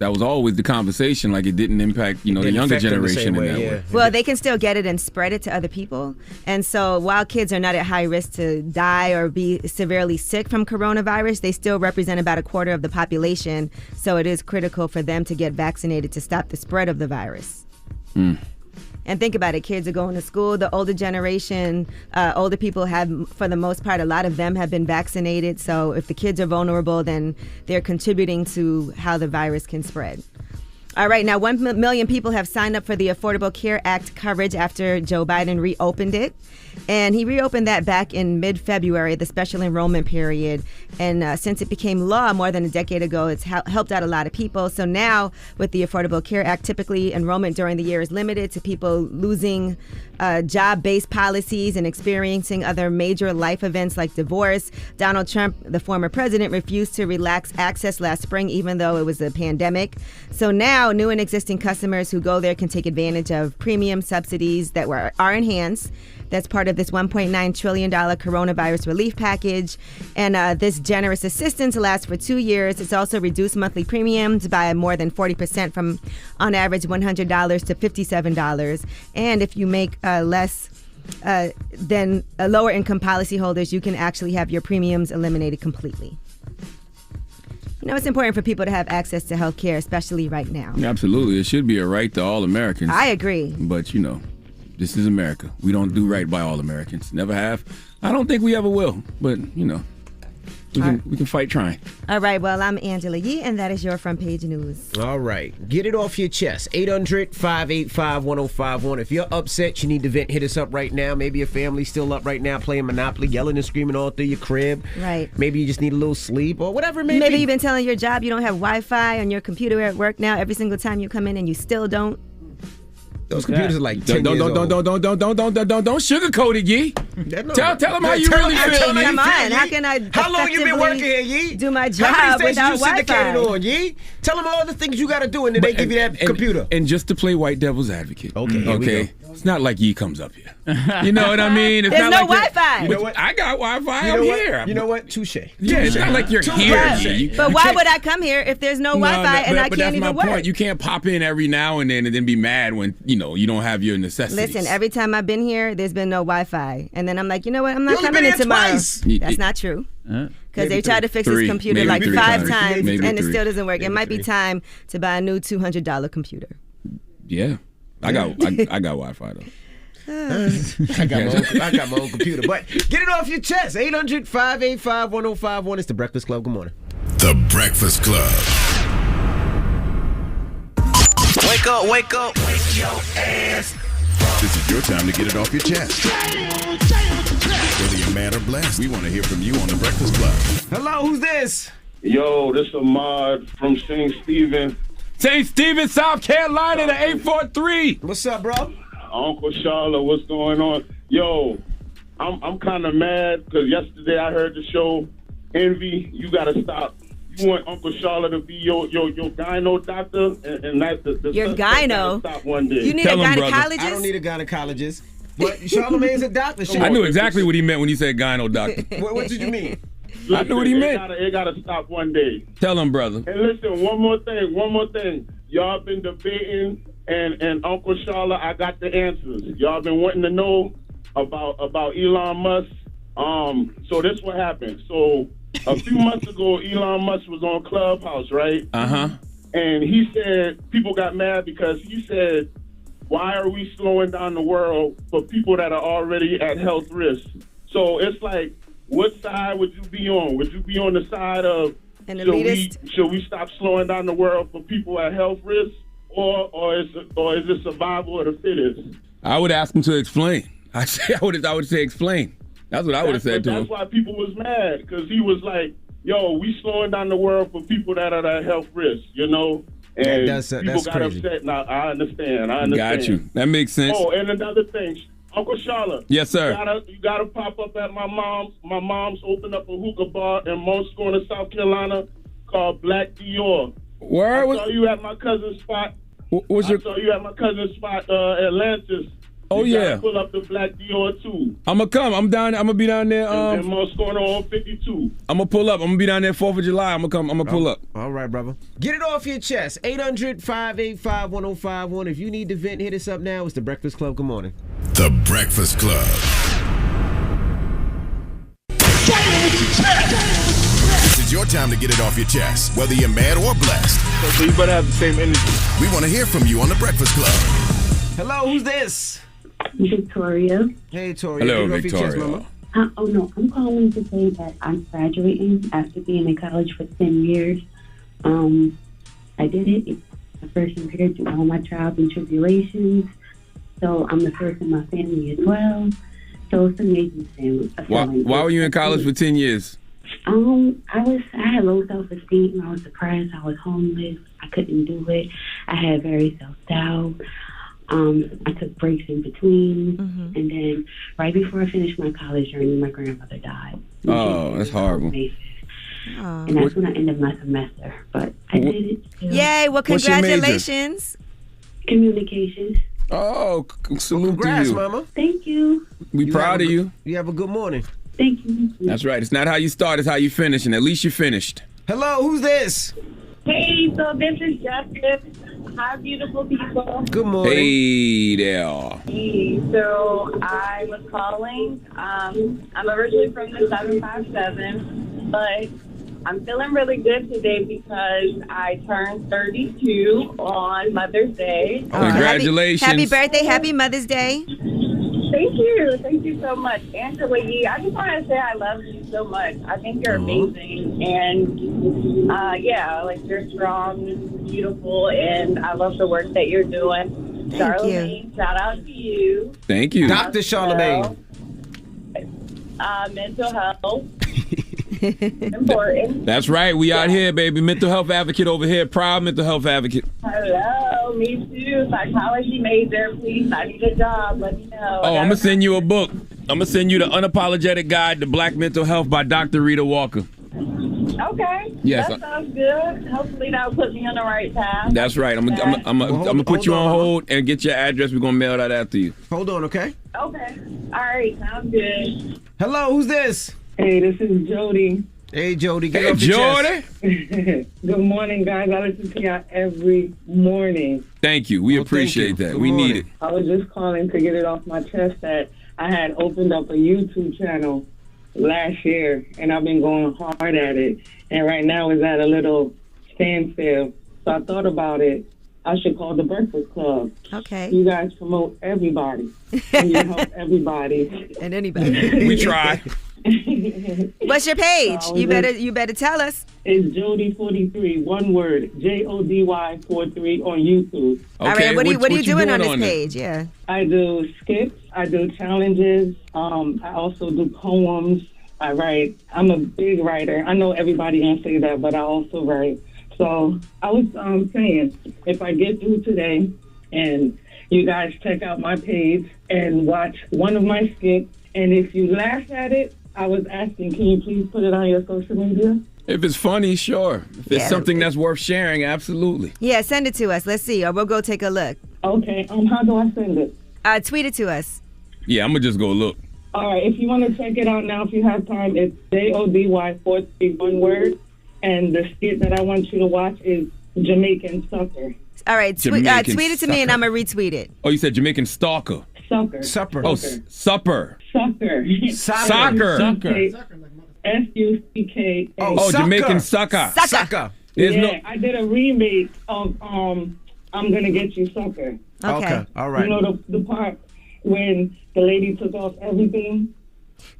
That was always the conversation. Like, it didn't impact, the younger generation in that way. Well, they can still get it and spread it to other people. And so while kids are not at high risk to die or be severely sick from coronavirus, they still represent about a quarter of the population. So it is critical for them to get vaccinated to stop the spread of the virus. And think about it, kids are going to school. The older generation, older people have, for the most part, a lot of them have been vaccinated. So if the kids are vulnerable, then they're contributing to how the virus can spread. All right, now 1 million people have signed up for the Affordable Care Act coverage after Joe Biden reopened it. And he reopened that back in mid-February, the special enrollment period. And since it became law more than a decade ago, it's helped out a lot of people. So now with the Affordable Care Act, typically enrollment during the year is limited to people losing job-based policies and experiencing other major life events like divorce. Donald Trump, the former president, refused to relax access last spring, even though it was a pandemic. So now new and existing customers who go there can take advantage of premium subsidies that are enhanced. That's part of this $1.9 trillion coronavirus relief package. And this generous assistance lasts for 2 years. It's also reduced monthly premiums by more than 40% from, on average, $100 to $57. And if you make less than lower income policyholders, you can actually have your premiums eliminated completely. It's important for people to have access to health care, especially right now. Absolutely. It should be a right to all Americans. I agree. But, this is America. We don't do right by all Americans. Never have. I don't think we ever will. But, we can fight trying. All right. Well, I'm Angela Yee, and that is your Front Page News. All right. Get it off your chest. 800-585-1051. If you're upset, you need to vent, hit us up right now. Maybe your family's still up right now playing Monopoly, yelling and screaming all through your crib. Right. Maybe you just need a little sleep or whatever it may be. Maybe you've been telling your job you don't have Wi-Fi on your computer at work now every single time you come in and you still don't. Those computers are like 10 years old. Don't sugarcoat it, Yee. Tell them how you really feel, Yee. Come on, how can I How long you been working here, Yee? Do my job how many without stations you syndicated Wi-Fi? on, Yee? Tell them all the things you got to do, and then they give you that computer. And just to play white devil's advocate. Okay. It's not like Yee comes up here. You know what I mean? It's There's not no like Wi-Fi. You know what? I got Wi-Fi. You know I'm what? here. You know what? Touche. Yeah, it's not like you're here, Yee. But why would I come here if there's no Wi-Fi and I can't even work? Point. You can't pop in every now and then be mad when you don't have your necessities. Listen, every time I've been here, there's been no Wi-Fi, and then I'm like, you know what? I'm not coming in tomorrow. That's not true. Because they tried to fix this computer like 5 times, and it still doesn't work. It might be time to buy a new $200 computer. Yeah, I got Wi-Fi though. I got my own computer. But get it off your chest. 800-585-1051. It's The Breakfast Club. Good morning. The Breakfast Club. Wake up, wake up. Wake your ass. This is your time to get it off your chest. Whether you're mad or blessed, we want to hear from you on The Breakfast Club. Hello, who's this? Yo, this is Ahmad from St. Stephen. St. Stephen, South Carolina, the 843. What's up, bro? Uncle Charlotte, what's going on? Yo, I'm kind of mad because yesterday I heard the show Envy. You got to stop. You want Uncle Charlotte to be your gyno doctor, and that's the your gyno. Stop one day. You need Tell a him, brother. gynecologist. I don't need a gynecologist. But Charlamagne's a doctor. I knew exactly what he meant when he said gyno doctor. What did you mean? Listen, I knew what he meant. It got to stop one day. Tell him, brother. And listen, one more thing. Y'all been debating, and Uncle Charlotte, I got the answers. Y'all been wanting to know about Elon Musk. So this what happened. So a few months ago, Elon Musk was on Clubhouse, right? And he said people got mad because he said, why are we slowing down the world for people that are already at health risk? So it's like, what side would you be on? Would you be on the side of should we stop slowing down the world for people at health risk, or is it survival of the fittest? I would ask him to explain. I would say explain. That's what I would have said to him. That's why people was mad, because he was like, yo, we slowing down the world for people that are at health risk, And people got crazy. upset. Now, I understand. Got you. That makes sense. Oh, and another thing, Uncle Charlotte. Yes, sir. You gotta pop up at my mom's. My mom's opened up a hookah bar in Mount Scorner, South Carolina, called Black Dior. Where I saw you at my cousin's spot. What's your? I saw you at my cousin's spot, Atlantis. Oh, You gotta yeah. pull up the Black Dior too. I'm gonna come. I'm gonna be down there. And Moscona on 52. I'm gonna pull up. I'm gonna be down there 4th of July. I'm gonna pull up. All right, brother. Get it off your chest. 800-585-1051. If you need to vent, hit us up now. It's The Breakfast Club. Good morning. The Breakfast Club. This is your time to get it off your chest, whether you're mad or blessed. So you better have the same energy. We want to hear from you on The Breakfast Club. Hello, who's this? Victoria. Hey, Tori. Hello, Get it off your chest, Victoria. mama. Oh, no, I'm calling to say that I'm graduating after being in college for 10 years. I did it. I persevered through all my trials and tribulations. So I'm the first in my family as well. So it's an amazing feeling. Why were you in college for 10 years? I had low self-esteem. I was depressed. I was homeless. I couldn't do it. I had very self-doubt. I took breaks in between. And then right before I finished my college journey, my grandmother died. Oh, that's horrible. And that's when I ended my semester. But I did it. Still. Yay! Well, What's your major? congratulations. Communications. Oh, salute Congrats, to you. mama. Thank you. We proud of you. You have a good morning. Thank you. That's right. It's not how you start, it's how you finish, and at least you finished. Hello, who's this? Hey, so this is Jessica. Hi, beautiful people. Good morning. Hey there. Hey, so I was calling. I'm originally from the 757, but I'm feeling really good today because I turned 32 on Mother's Day. Congratulations. Happy birthday. Happy Mother's Day. Thank you. Thank you so much. Angela Yee, I just want to say I love you so much. I think you're amazing. And, you're strong, beautiful, and I love the work that you're doing. Thank Charlamagne, shout out to you. Thank you. Dr. Charlamagne. Mental health. Important. That's right. We out here, baby. Mental health advocate over here. Proud mental health advocate. Hello, me too. Psychology major. Please, I need a job. Let me know. Oh, I'm going to send you a book. I'm going to send you The Unapologetic Guide to Black Mental Health by Dr. Rita Walker. Okay. Yes. That sounds good. Hopefully that'll put me on the right path. That's right. I'm gonna put you on hold and get your address. We're going to mail that out to you. Hold on, okay? Okay. All right. Sounds good. Hello, who's this? Hey, this is Jody. Hey, Jody. Get Hey, off your Jordan. chest. Good morning, guys. I listen to y'all every morning. Thank you. We Well, appreciate thank you. that. Good We morning. need it. I was just calling to get it off my chest that I had opened up a YouTube channel last year, and I've been going hard at it. And right now it's at a little standstill. So I thought about it. I should call the Breakfast Club. Okay. You guys promote everybody. And you help everybody. And anybody. We try. What's your page? So You better tell us. It's Jody43, one word, JODY43 on YouTube. All right. What are you doing on this page? Yeah. I do skits. I do challenges. I also do poems. I write. I'm a big writer. I know everybody can say that, but I also write. So I was saying, if I get through today and you guys check out my page and watch one of my skits, and if you laugh at it, I was asking, can you please put it on your social media? If it's funny, sure. If it's something that's worth sharing, absolutely. Yeah, send it to us. Let's see, or we'll go take a look. Okay. How do I send it? Tweet it to us. Yeah, I'm going to just go look. All right. If you want to check it out now, if you have time, it's JODY43, one word. And the skit that I want you to watch is Jamaican Sucker. All right. Tweet it to me and I'm going to retweet it. Oh, you said Jamaican Stalker. Sucker. Supper. Oh, supper. Sucker. Soccer. SUCK. Oh, Jamaican sucker. Sucker. Yeah, I did a remake of I'm Gonna Get You Sucker. Okay. All right. You know the part when the lady took off everything?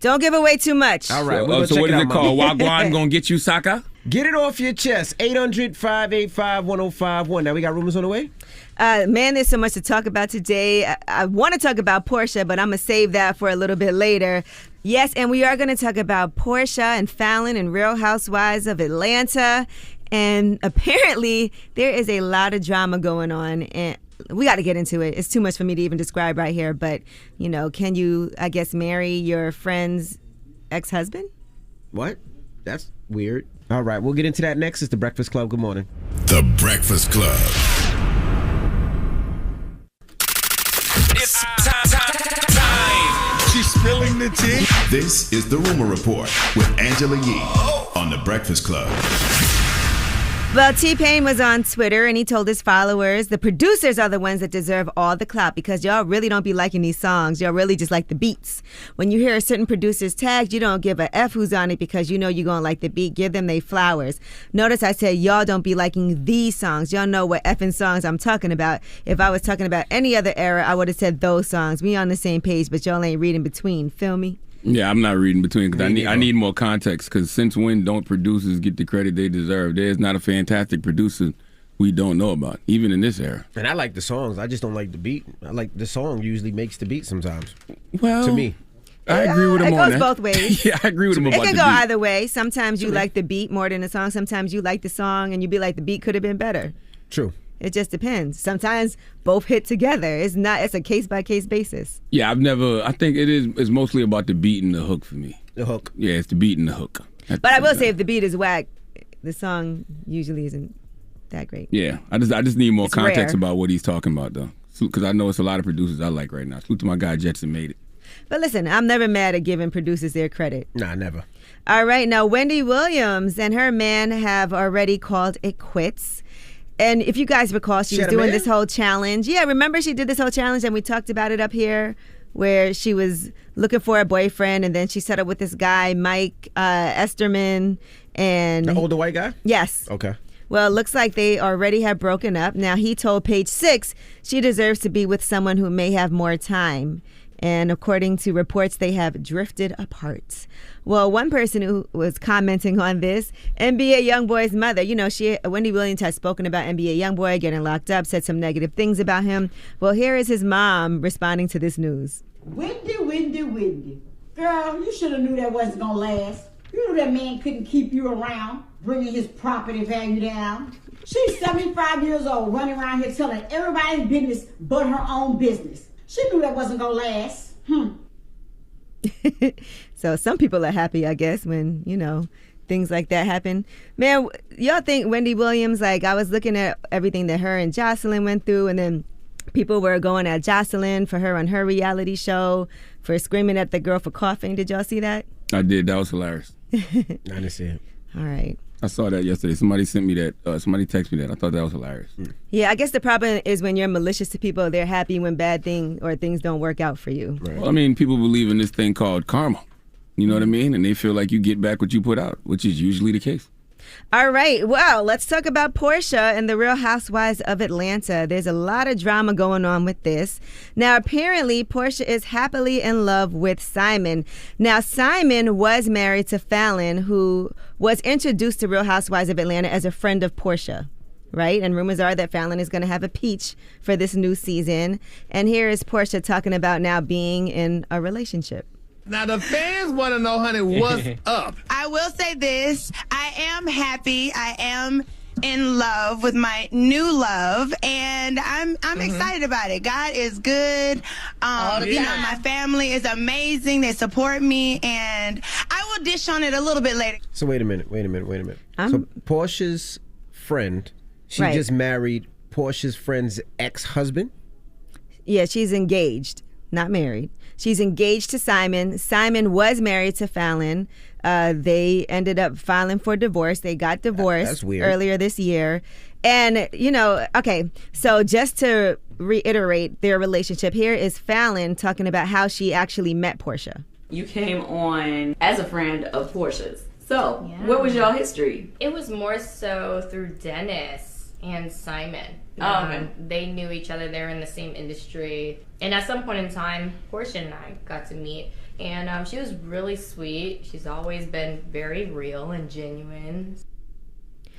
Don't give away too much. All right. So what is it called? Wagwan gonna get you sucker? Get it off your chest. 800-585-1051. Now we got rumors on the way? Man, there's so much to talk about today. I want to talk about Portia, but I'm going to save that for a little bit later. Yes, and we are going to talk about Portia and Fallon and Real Housewives of Atlanta. And apparently there is a lot of drama going on, and we got to get into it. It's too much for me to even describe right here, but, can you, I guess, marry your friend's ex-husband? What? That's weird. All right, we'll get into that next. It's The Breakfast Club. Good morning. The Breakfast Club. It's time the chick. This is the Rumor Report with Angela Yee on The Breakfast Club. Well, T-Pain was on Twitter and he told his followers the producers are the ones that deserve all the clout because y'all really don't be liking these songs. Y'all really just like the beats. When you hear a certain producer's tagged, you don't give a F who's on it because you know you're going to like the beat. Give them they flowers. Notice I said y'all don't be liking these songs. Y'all know what effing songs I'm talking about. If I was talking about any other era, I would have said those songs. We on the same page, but y'all ain't reading between. Feel me? Yeah, I'm not reading between because I need more context. Because since when don't producers get the credit they deserve? There's not a fantastic producer we don't know about, even in this era. And I like the songs. I just don't like the beat. I like the song usually makes the beat sometimes. Well, to me. I agree with him on that. It goes both ways. Yeah, I agree with him about the beat. It can go either way. Sometimes you like the beat more than the song. Sometimes you like the song and you be like, the beat could have been better. True. It just depends. Sometimes both hit together. It's a case-by-case basis. Yeah, I think it's mostly about the beat and the hook for me. The hook. Yeah, it's the beat and the hook. But I will say if the beat is whack, the song usually isn't that great. Yeah, I just need more context rare. about what he's talking about, though. Because I know it's a lot of producers I like right now. Salute to my guy Jetson made it. But listen, I'm never mad at giving producers their credit. Nah, never. All right, now Wendy Williams and her man have already called it quits. And if you guys recall, she was doing this whole challenge. Yeah, remember she did this whole challenge and we talked about it up here where she was looking for a boyfriend and then she set up with this guy, Mike Esterman. And the older white guy? Yes. Okay. Well, it looks like they already have broken up. Now, he told Page Six she deserves to be with someone who may have more time. And according to reports, they have drifted apart. Well, one person who was commenting on this, NBA Youngboy's mother, you know, Wendy Williams has spoken about NBA Youngboy getting locked up, said some negative things about him. Well, here is his mom responding to this news. Wendy. Girl, you should have knew that wasn't going to last. You knew that man couldn't keep you around, bringing his property value down. She's 75 years old, running around here telling everybody's business but her own business. She knew that wasn't going to last. So some people are happy, I guess, when, you know, things like that happen. Man, y'all think Wendy Williams, like, I was looking at everything that her and Jocelyn went through, and then people were going at Jocelyn for her on her reality show for screaming at the girl for coughing. Did y'all see that? I did. That was hilarious. I didn't see it. All right. I saw that yesterday. Somebody sent me that. Somebody texted me that. I thought that was hilarious. Yeah, I guess the problem is when you're malicious to people, they're happy when things don't work out for you. Right. Well, I mean, people believe in this thing called karma. You know what I mean? And they feel like you get back what you put out, which is usually the case. All right. Well, let's talk about Portia and the Real Housewives of Atlanta. There's a lot of drama going on with this. Now, apparently, Portia is happily in love with Simon. Now, Simon was married to Fallon, who was introduced to Real Housewives of Atlanta as a friend of Portia, right? And rumors are that Fallon is going to have a peach for this new season. And here is Portia talking about now being in a relationship. Now, the fans want to know, honey, what's up? I will say this. I am happy. I am in love with my new love, and I'm excited about it. God is good. You know, my family is amazing. They support me, and I will dish on it a little bit later. So wait a minute. So Portia's friend, she just married Portia's friend's ex-husband? Yeah, she's engaged, not married. She's engaged to Simon. Simon was married to Fallon. They ended up filing for divorce. They got divorced earlier this year. And, you know, okay, so just to reiterate their relationship, here is Fallon talking about how she actually met Portia. You came on as a friend of Portia's. So, what was y'all history? It was more so through Dennis and Simon. Okay. They knew each other. They were in the same industry. And at some point in time, Portia and I got to meet. And she was really sweet. She's always been very real and genuine.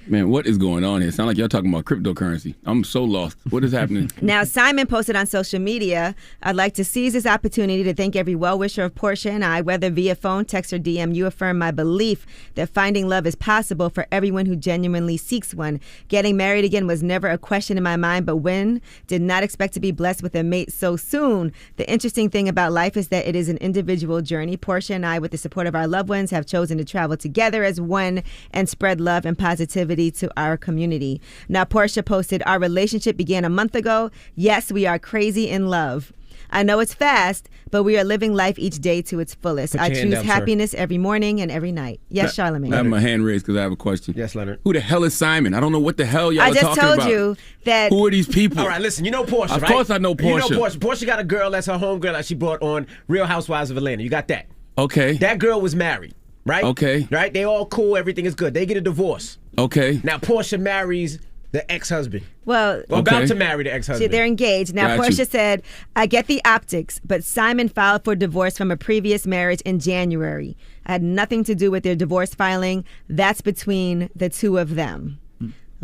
Man, what is going on here? Sound like y'all talking about cryptocurrency. I'm so lost. What is happening? Now, Simon posted on social media, I'd like to seize this opportunity to thank every well-wisher of Portia and I, whether via phone, text, or DM. You affirm my belief that finding love is possible for everyone who genuinely seeks one. Getting married again was never a question in my mind, but when did not expect to be blessed with a mate so soon. The interesting thing about life is that it is an individual journey. Portia and I, with the support of our loved ones, have chosen to travel together as one and spread love and positivity to our community. Now, Portia posted, our relationship began a month ago. Yes, we are crazy in love. I know it's fast, but we are living life each day to its fullest. Put I your hand choose down, sir. happiness every morning and every night. Yes, Charlamagne. I have my hand raised because I have a question. Yes, Leonard. Who the hell is Simon? I don't know what the hell y'all I are just talking told about. you that. Who are these people? All right, listen, you know Portia, Of right? course I know Portia. You know Portia. Portia got a girl that's her homegirl that she brought on Real Housewives of Atlanta. You got that? Okay. That girl was married, right? Okay. Right? They all cool. Everything is good. They get a divorce. Okay. Now Portia marries the ex-husband. Well, Or about to marry the ex-husband. they're engaged. Now, Got Portia you. said, I get the optics, but Simon filed for divorce from a previous marriage in January. I had nothing to do with their divorce filing. That's between the two of them.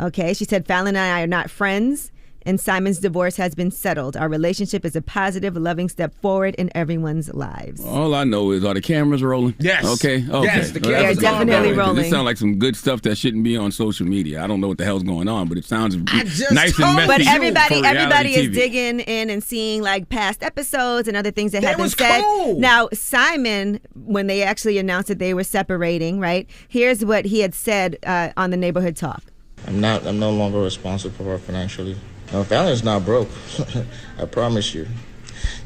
Okay, she said, Fallon and I are not friends, and Simon's divorce has been settled. Our relationship is a positive, loving step forward in everyone's lives. All I know is, are the cameras rolling? Yes. Okay. Yes, the Well, cameras that's are definitely good, 'cause rolling. This sounds like some good stuff that shouldn't be on social media. I don't know what the hell's going on, but it sounds just nice told and messy. But for everybody reality is TV. digging in and seeing like past episodes and other things that That have been was said. cool. Now, Simon, when they actually announced that they were separating, right? Here's what he had said on the Neighborhood Talk. I'm no longer responsible for her financially. No, Fallon's not broke. I promise you.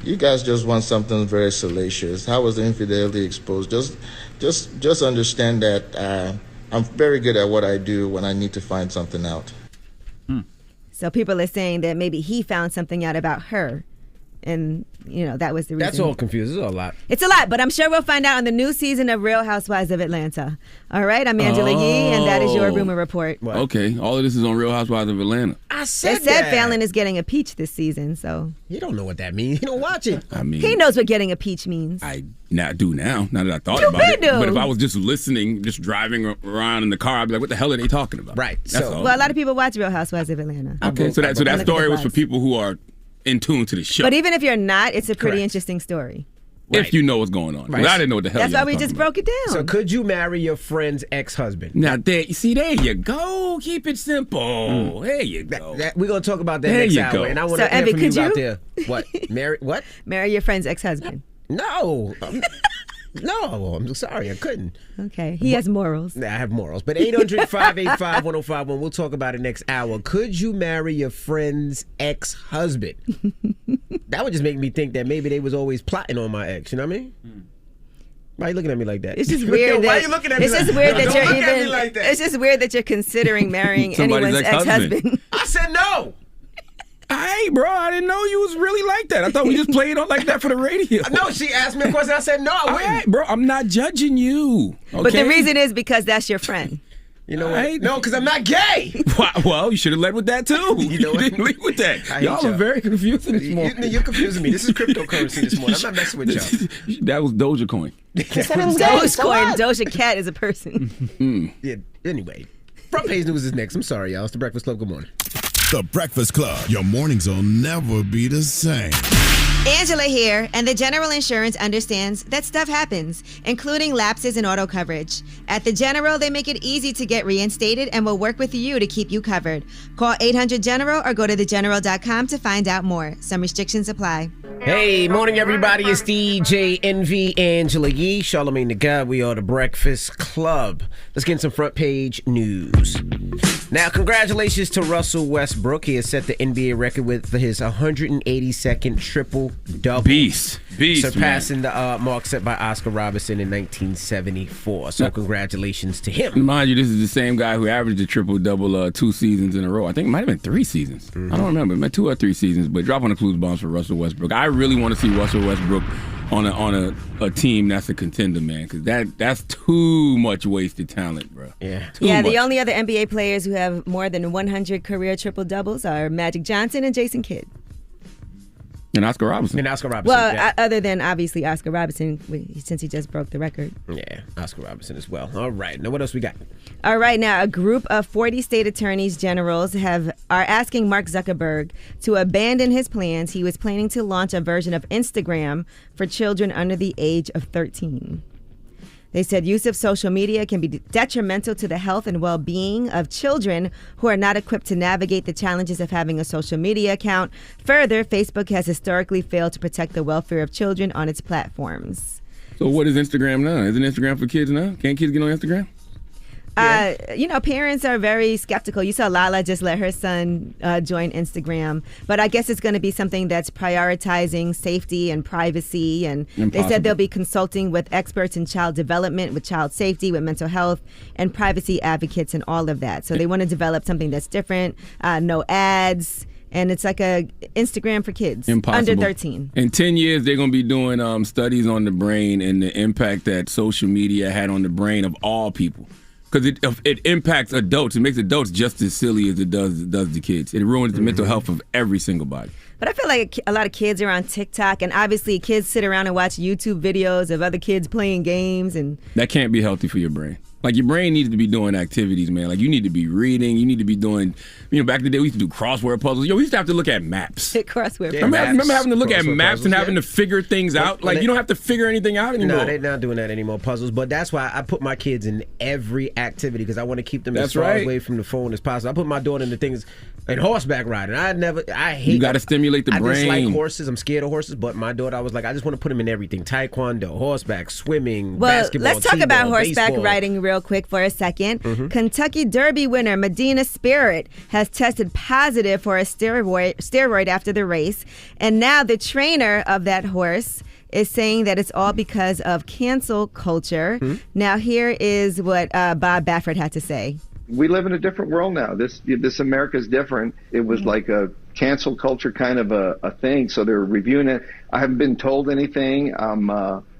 You guys just want something very salacious. How was the infidelity exposed? Just understand that I'm very good at what I do when I need to find something out. So people are saying that maybe he found something out about her. And, you know, that was the reason. That's all confused. It's a lot. It's a lot, but I'm sure we'll find out on the new season of Real Housewives of Atlanta. All right, I'm Angela Yee, and that is your rumor report. What? Okay. All of this is on Real Housewives of Atlanta. I They said said that. Fallon is getting a peach this season, so You don't know what that means. You don't watch it. I mean, he knows what getting a peach means. I do now that I thought You about it. may do. But if I was just listening, just driving around in the car, I'd be like, what the hell are they talking about? Right. That's So- all. Well, a lot of people watch Real Housewives of Atlanta. Okay, so that look at the story was for buzz. people who are in tune to the show. But even if you're not, it's a pretty Correct. interesting story. If you know what's going on. Right. Well, I didn't know what the hell That's why y'all we talking just about. broke it down. So could you marry your friend's ex-husband? Now, there you go. Keep it simple. There you go. We're going to talk about that There next you hour. go. And I want So, to hear Envy, from you could out you? there. What? Marry? What? Marry your friend's ex-husband. No. No, I'm sorry. I couldn't. Okay, he has morals. Nah, I have morals. But 800-585-1051. We'll talk about it next hour. Could you marry your friend's ex-husband? That would just make me think that maybe they was always plotting on my ex. You know what I mean? Why are you looking at me like that? It's just weird. Why that, are you looking at me it's like just weird that Don't you're look at me even. like that. It's just weird that you're considering marrying Somebody's anyone's ex-husband. ex-husband. I said no. Hey, bro, I didn't know you was really like that. I thought we just played on like that for the radio. No, she asked me a question. I said no, I All wouldn't. right, bro, I'm not judging you. Okay? But the reason is because that's your friend. You know what? I- No, because I'm not gay. Well, you should have led with that too. You know what? didn't lead with that. I hate Y'all are y'all. very confusing this morning. You're confusing me. This is cryptocurrency this morning. I'm not messing with y'all. That was Doja Coin. Dogecoin, Doja Cat is a person. Yeah, anyway. Front page news is next. I'm sorry, y'all. It's the Breakfast Club. Good morning. The Breakfast Club. Your mornings will never be the same. Angela here, and the General Insurance understands that stuff happens, including lapses in auto coverage. At the General, they make it easy to get reinstated and will work with you to keep you covered. Call 800-GENERAL or go to thegeneral.com to find out more. Some restrictions apply. Hey, morning, everybody. It's DJ Envy, Angela Yee, Charlamagne the God. We are the Breakfast Club. Let's get some front page news. Now, congratulations to Russell Westbrook. He has set the NBA record with his 182nd triple-double. Beast, surpassing the mark set by Oscar Robertson in 1974. So congratulations to him. Mind you, this is the same guy who averaged a triple-double 2 seasons in a row. I think it might have been 3 seasons. I don't remember. It might 2 or 3 seasons. But drop on the clues bombs for Russell Westbrook. I really want to see Russell Westbrook on a team that's a contender, man, because that's too much wasted talent, bro. Yeah. Too much. The only other NBA players who have more than 100 career triple-doubles are Magic Johnson and Jason Kidd. And Oscar Robertson. Well, yeah. other than obviously Oscar Robertson, since he just broke the record. Yeah, Oscar Robertson as well. All right. Now, what else we got? All right, now a group of 40 state attorneys generals are asking Mark Zuckerberg to abandon his plans. He was planning to launch a version of Instagram for children under the age of 13. They said use of social media can be detrimental to the health and well-being of children who are not equipped to navigate the challenges of having a social media account. Further, Facebook has historically failed to protect the welfare of children on its platforms. So what is Instagram now? Isn't Instagram for kids now? Can't kids get on Instagram? Parents are very skeptical. You saw Lala just let her son join Instagram, but I guess it's going to be something that's prioritizing safety and privacy. And they said they'll be consulting with experts in child development, with child safety, with mental health, and privacy advocates, and all of that. So they want to develop something that's different, no ads. And it's like a Instagram for kids under 13. In 10 years, they're going to be doing studies on the brain and the impact that social media had on the brain of all people. Because it impacts adults. It makes adults just as silly as it does the kids. It ruins the mental health of every single body. But I feel like a lot of kids are on TikTok, and obviously kids sit around and watch YouTube videos of other kids playing games. And that can't be healthy for your brain. Like, your brain needs to be doing activities, man. Like, you need to be reading. You need to be doing, back in the day, we used to do crossword puzzles. We used to have to look at maps. Crossword puzzles. Remember having to look at maps and having to figure things out? Like, you don't have to figure anything out anymore. No, they're not doing that anymore, puzzles. But that's why I put my kids in every activity, because I want to keep them as far away from the phone as possible. I put my daughter into things, and horseback riding. I hate. You got to stimulate the brain. I dislike horses. I'm scared of horses. But my daughter, I was like, I just want to put them in everything. Taekwondo, horseback, swimming, basketball, let's talk about horseback baseball. riding real quick for a second. Kentucky Derby winner Medina Spirit has tested positive for a steroid after the race. And now the trainer of that horse is saying that it's all because of cancel culture. Now here is what Bob Baffert had to say. We live in a different world now. This America is different. It was like a cancel culture kind of a thing. So they're reviewing it. I haven't been told anything.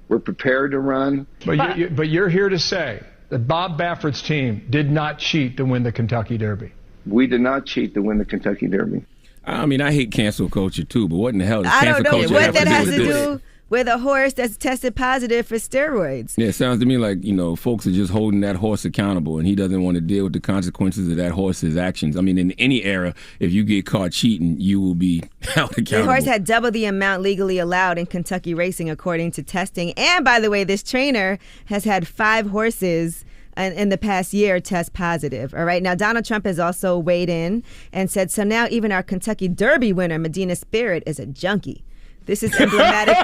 We're prepared to run. But you're here to say that Bob Baffert's team did not cheat to win the Kentucky Derby. We did not cheat to win the Kentucky Derby. I mean, I hate cancel culture too, but what in the hell does cancel culture what that has to to do with a horse that's tested positive for steroids? Yeah, it sounds to me like, folks are just holding that horse accountable, and he doesn't want to deal with the consequences of that horse's actions. I mean, in any era, if you get caught cheating, you will be held accountable. The horse had double the amount legally allowed in Kentucky racing, according to testing. And by the way, this trainer has had 5 horses in the past year test positive. All right. Now, Donald Trump has also weighed in and said, so now even our Kentucky Derby winner, Medina Spirit, is a junkie. This is emblematic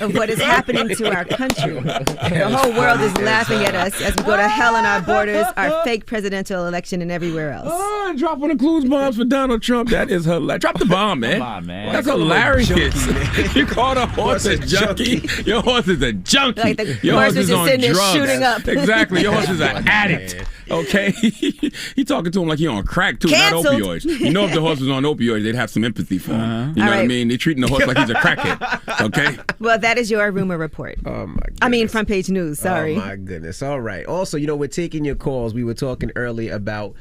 of what is happening to our country. The whole world is laughing at us as we go to hell on our borders, our fake presidential election, and everywhere else. Oh, dropping the clues bombs for Donald Trump. That is hilarious. Drop the bomb, man. Come on, man. That's hilarious. You called a horse a junkie. Your horse is a junkie. Like the Your horse horse is was just on sitting there drugs. shooting up. Exactly. Your horse is an addict. Okay? He talking to him like he on crack, too, Canceled. not opioids. If the horse was on opioids, they'd have some empathy for him. You know what I mean? They're treating the horse like he's a crackhead. Okay? Well, that is your rumor report. Oh, my goodness. I mean, front page news. Sorry. Oh, my goodness. All right. Also, we're taking your calls. We were talking earlier about,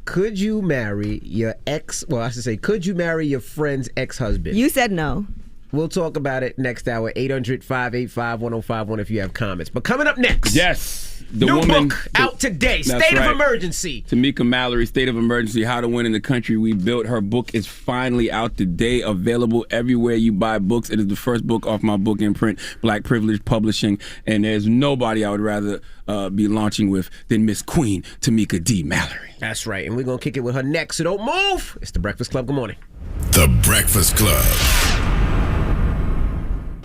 could you marry your could you marry your friend's ex-husband? You said no. We'll talk about it next hour, 800-585-1051 if you have comments. But coming up next. Yes. The new woman book out today, State of Emergency. Tamika Mallory, State of Emergency, How to Win in the Country We Built. Her book is finally out today, available everywhere you buy books. It is the first book off my book imprint, Black Privilege Publishing, and there's nobody I would rather be launching with than Miss Queen Tamika D. Mallory. That's right, and we're going to kick it with her next, so don't move. It's The Breakfast Club. Good morning. The Breakfast Club.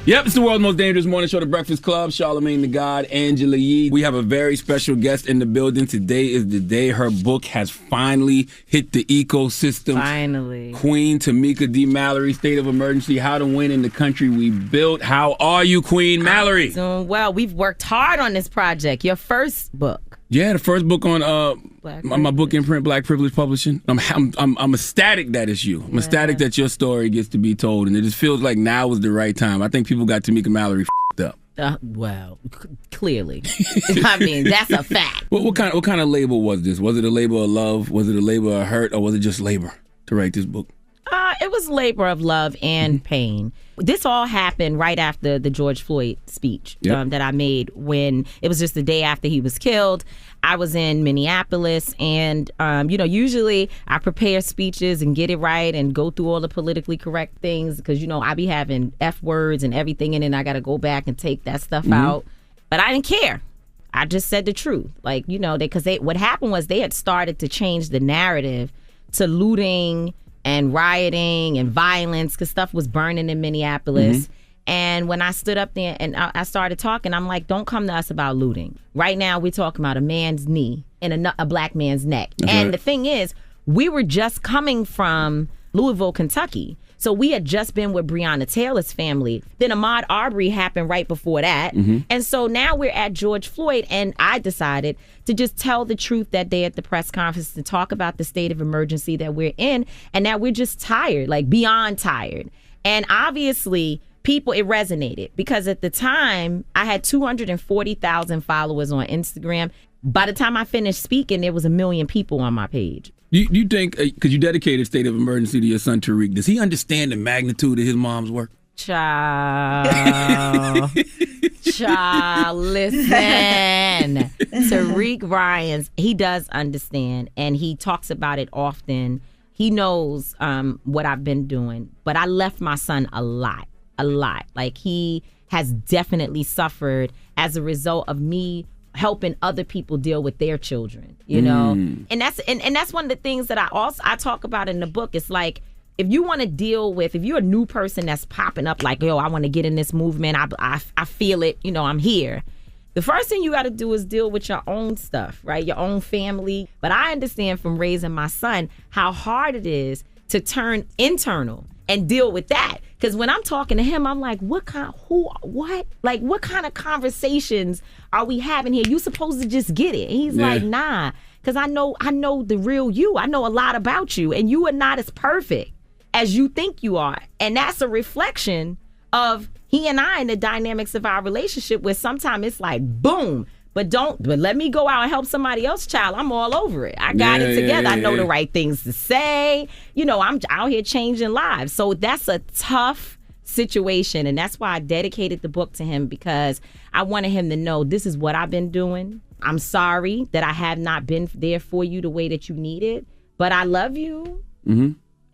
Yep, it's the world's most dangerous morning show, The Breakfast Club. Charlamagne the God, Angela Yee. We have a very special guest in the building. Today is the day her book has finally hit the ecosystem. Finally. Queen Tamika D. Mallory, State of Emergency, How to Win in the Country We Built. How are you, Queen Mallory? Doing well. We've worked hard on this project. Your first book. Yeah, the first book on my book imprint, Black Privilege Publishing. I'm ecstatic that it's you. I'm ecstatic that your story gets to be told, and it just feels like now is the right time. I think people got Tamika Mallory f***ed up. Well, clearly. I mean, that's a fact. What kind of label was this? Was it a labor of love? Was it a labor of hurt? Or was it just labor to write this book? It was labor of love and pain. This all happened right after the George Floyd speech that I made, when it was just the day after he was killed. I was in Minneapolis, and usually I prepare speeches and get it right and go through all the politically correct things, because I be having F words and everything in it, and I got to go back and take that stuff out. But I didn't care. I just said the truth, because what happened was they had started to change the narrative to looting and rioting and violence, because stuff was burning in Minneapolis. And when I stood up there and I started talking, I'm like, don't come to us about looting. Right now, we're talking about a man's knee in a black man's neck. That's and right. the thing is, we were just coming from Louisville, Kentucky. So we had just been with Breonna Taylor's family. Then Ahmaud Arbery happened right before that. And so now we're at George Floyd, and I decided to just tell the truth that day at the press conference, to talk about the state of emergency that we're in, and that we're just tired, like beyond tired. And obviously, people, it resonated because at the time I had 240,000 followers on Instagram. By the time I finished speaking, there was 1 million people on my page. You think, because you dedicated State of Emergency to your son Tariq, does he understand the magnitude of his mom's work? Child, listen. Tariq Ryans, he does understand, and he talks about it often. He knows what I've been doing, but I left my son a lot. Like, he has definitely suffered as a result of me helping other people deal with their children, you know? And that's one of the things that I talk about in the book. It's like, if you want to deal with, if you're a new person that's popping up like, yo, I want to get in this movement, I feel it, you know, I'm here. The first thing you got to do is deal with your own stuff, right? Your own family. But I understand from raising my son how hard it is to turn internal and deal with that. Because when I'm talking to him, I'm like, what kind of conversations are we having here? You supposed to just get it. And he's like, nah, because I know the real you. I know a lot about you, and you are not as perfect as you think you are. And that's a reflection of he and I and the dynamics of our relationship, where sometimes it's like, boom, but let me go out and help somebody else, child. I'm all over it. I got it together. I know the right things to say. You know, I'm out here changing lives. So that's a tough situation. And that's why I dedicated the book to him, because I wanted him to know this is what I've been doing. I'm sorry that I have not been there for you the way that you needed, but I love you.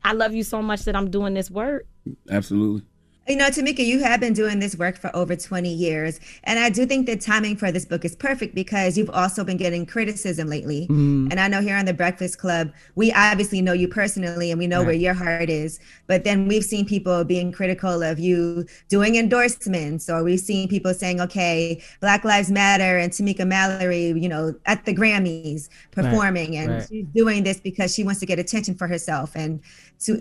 I love you so much that I'm doing this work. Absolutely. You know, Tamika, you have been doing this work for over 20 years. And I do think the timing for this book is perfect because you've also been getting criticism lately. And I know here on the Breakfast Club, we obviously know you personally and we know where your heart is. But then we've seen people being critical of you doing endorsements, or we've seen people saying, okay, Black Lives Matter and Tamika Mallory, you know, at the Grammys performing and she's doing this because she wants to get attention for herself and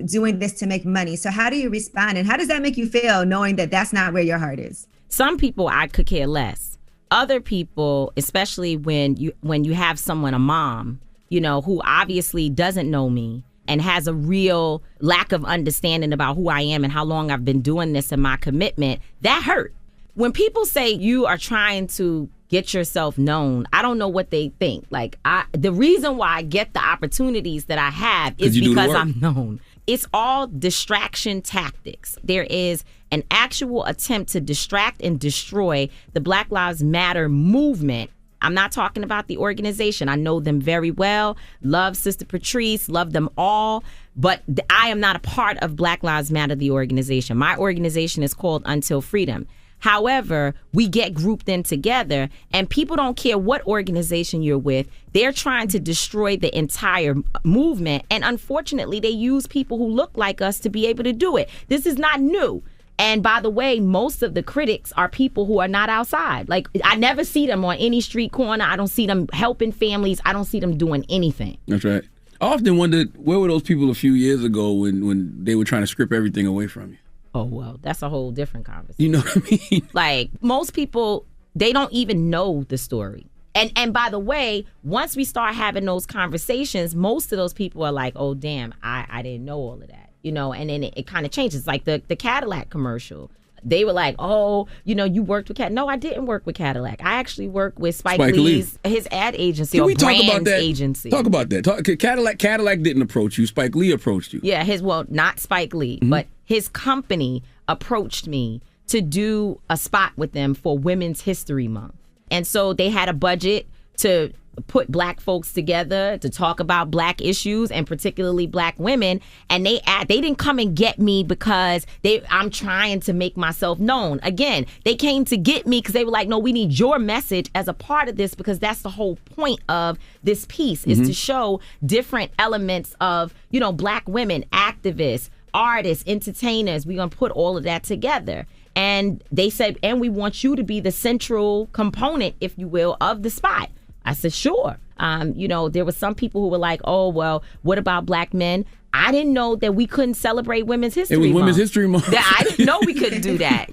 doing this to make money. So how do you respond, and how does that make you feel knowing that that's not where your heart is? Some people I could care less. Other people, especially when you have someone, a mom, you know, who obviously doesn't know me and has a real lack of understanding about who I am and how long I've been doing this and my commitment, that hurt. When people say you are trying to get yourself known, I don't know what they think. Like, the reason why I get the opportunities that I have is because I'm known. It's all distraction tactics. There is an actual attempt to distract and destroy the Black Lives Matter movement. I'm not talking about the organization. I know them very well. Love Sister Patrice, love them all. But I am not a part of Black Lives Matter, the organization. My organization is called Until Freedom. However, we get grouped in together, and people don't care what organization you're with. They're trying to destroy the entire movement. And unfortunately, they use people who look like us to be able to do it. This is not new. And by the way, most of the critics are people who are not outside. Like, I never see them on any street corner. I don't see them helping families. I don't see them doing anything. That's right. I often wondered, where were those people a few years ago when they were trying to strip everything away from you? Oh, well, that's a whole different conversation. You know what I mean? Like, most people, they don't even know the story. And by the way, once we start having those conversations, most of those people are like, oh, damn, I didn't know all of that. You know, and then it kind of changes. Like the Cadillac commercial. They were like, oh, you know, you worked with Cadillac. No, I didn't work with Cadillac. I actually worked with Spike Lee's, his ad agency or brand agency. Talk about that. Cadillac didn't approach you. Spike Lee approached you. Yeah, not Spike Lee, but his company approached me to do a spot with them for Women's History Month. And so they had a budget to put Black folks together to talk about Black issues and particularly Black women. And they didn't come and get me because I'm trying to make myself known. Again, they came to get me because they were like, no, we need your message as a part of this, because that's the whole point of this piece is to show different elements of, you know, Black women, activists, artists, entertainers. We're going to put all of that together. And they said, and we want you to be the central component, if you will, of the spot. I said, sure. There were some people who were like, oh, well, what about black men? I didn't know that we couldn't celebrate Women's History Month. It was Women's History Month. I didn't know we couldn't do that,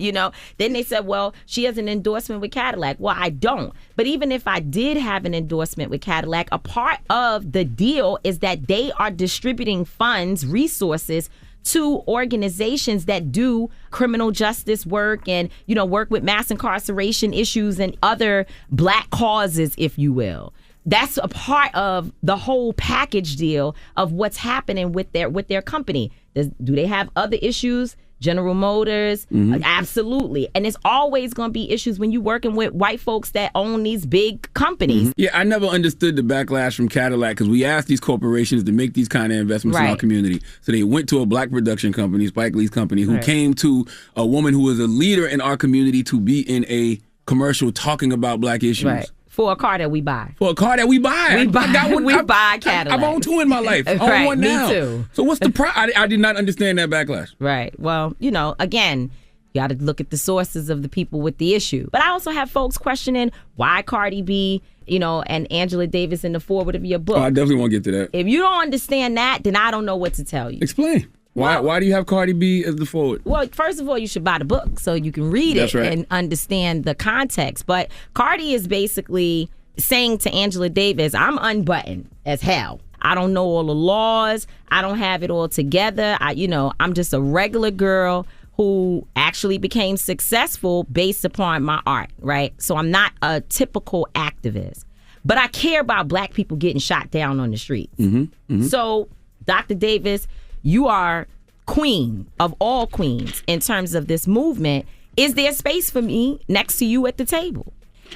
Then they said, well, she has an endorsement with Cadillac. Well, I don't. But even if I did have an endorsement with Cadillac, a part of the deal is that they are distributing funds, resources, to organizations that do criminal justice work and, work with mass incarceration issues and other black causes, if you will. That's a part of the whole package deal of what's happening with their company. Do they have other issues? General Motors? Absolutely. And it's always going to be issues when you're working with white folks that own these big companies. Yeah, I never understood the backlash from Cadillac because we asked these corporations to make these kind of investments in our community. So they went to a black production company, Spike Lee's company, who came to a woman who was a leader in our community to be in a commercial talking about black issues. Right. For a car that we buy. For a car that we buy. We buy Cadillac. I've owned two in my life. I own one now. Me too. So what's the I did not understand that backlash. Right. Well, again, you got to look at the sources of the people with the issue. But I also have folks questioning why Cardi B, and Angela Davis in the foreword of your book. Oh, I definitely want to get to that. If you don't understand that, then I don't know what to tell you. Explain. Why do you have Cardi B as the forward? Well, first of all, you should buy the book so you can read it and understand the context. But Cardi is basically saying to Angela Davis, I'm unbuttoned as hell. I don't know all the laws. I don't have it all together. I'm just a regular girl who actually became successful based upon my art, right? So I'm not a typical activist. But I care about black people getting shot down on the streets. So, Dr. Davis, you are queen of all queens in terms of this movement. Is there space for me next to you at the table?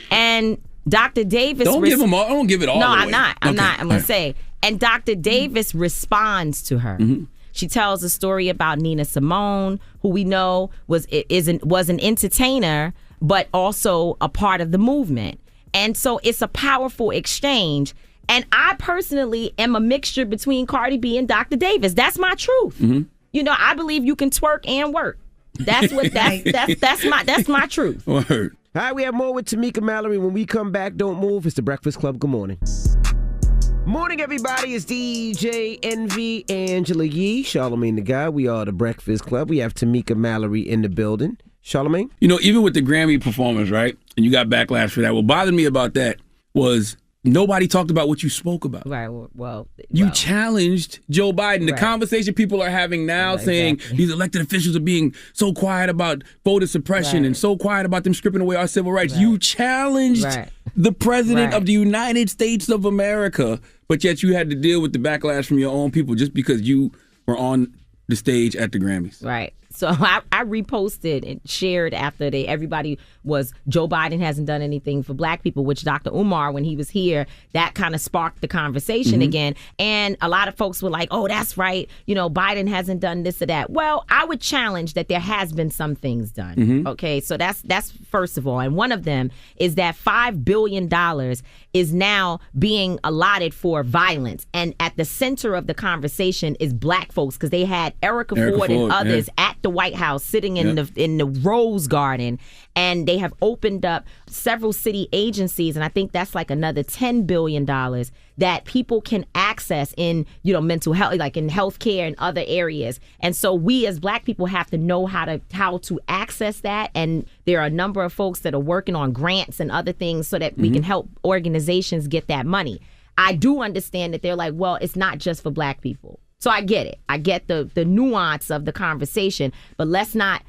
And Dr. Davis... Don't give them all. Don't give it all No, away. I'm not. I'm going to say. And Dr. Davis responds to her. She tells a story about Nina Simone, who we know was an entertainer, but also a part of the movement. And so it's a powerful exchange. And I personally am a mixture between Cardi B and Dr. Davis. That's my truth. I believe you can twerk and work. That's my truth. Word. All right, we have more with Tamika Mallory. When we come back, don't move. It's the Breakfast Club. Good morning. Morning, everybody. It's DJ Envy, Angela Yee, Charlamagne the Guy. We are the Breakfast Club. We have Tamika Mallory in the building. Charlamagne? Even with the Grammy performance, right? And you got backlash for that. What bothered me about that was nobody talked about what you spoke about. Right. Well, you challenged Joe Biden. The conversation people are having now saying these elected officials are being so quiet about voter suppression and so quiet about them stripping away our civil rights. You challenged the president of the United States of America, but yet you had to deal with the backlash from your own people just because you were on the stage at the Grammys. Right. So I reposted and shared after everybody was, Joe Biden hasn't done anything for black people, which Dr. Umar, when he was here, that kind of sparked the conversation again. And a lot of folks were like, oh, that's right. Biden hasn't done this or that. Well, I would challenge that there has been some things done. Okay, so that's first of all. And one of them is that $5 billion is now being allotted for violence. And at the center of the conversation is black folks, because they had Erica Ford and others at the White House sitting in the Rose Garden, and they have opened up several city agencies, and I think that's like another $10 billion that people can access in mental health, like in healthcare and other areas. And so we as black people have to know how to access that, and there are a number of folks that are working on grants and other things so that we can help organizations get that money. I do understand that they're like, well, it's not just for black people. So I get it. I get the nuance of the conversation, but let's not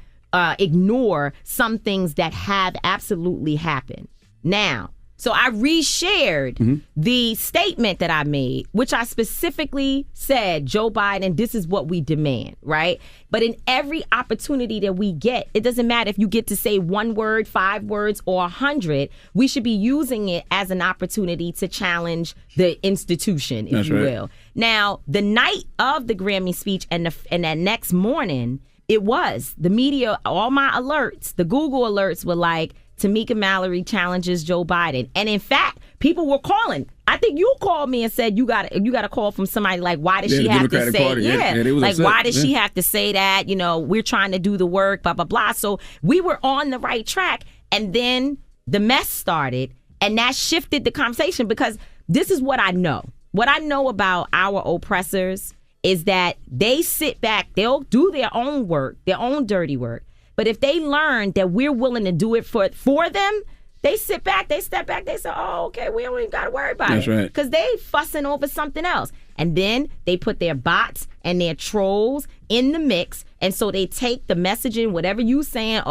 ignore some things that have absolutely happened. Now, so I reshared the statement that I made, which I specifically said, Joe Biden, this is what we demand, right? But in every opportunity that we get, it doesn't matter if you get to say 1 word, 5 words, or 100, we should be using it as an opportunity to challenge the institution, if you will. Now, the night of the Grammy speech and that next morning, it was the media, all my alerts, the Google alerts were like, Tamika Mallory challenges Joe Biden. And in fact, people were calling. I think you called me and said you got a call from somebody like, why does she have to say why does she have to say that? We're trying to do the work, blah, blah, blah. So we were on the right track. And then the mess started, and that shifted the conversation because this is what I know. What I know about our oppressors is that they sit back, they'll do their own work, their own dirty work. But if they learn that we're willing to do it for them, they sit back, they step back, they say, oh, okay, we don't even got to worry about it. That's right. Because they fussing over something else. And then they put their bots and their trolls in the mix. And so they take the messaging, whatever you saying,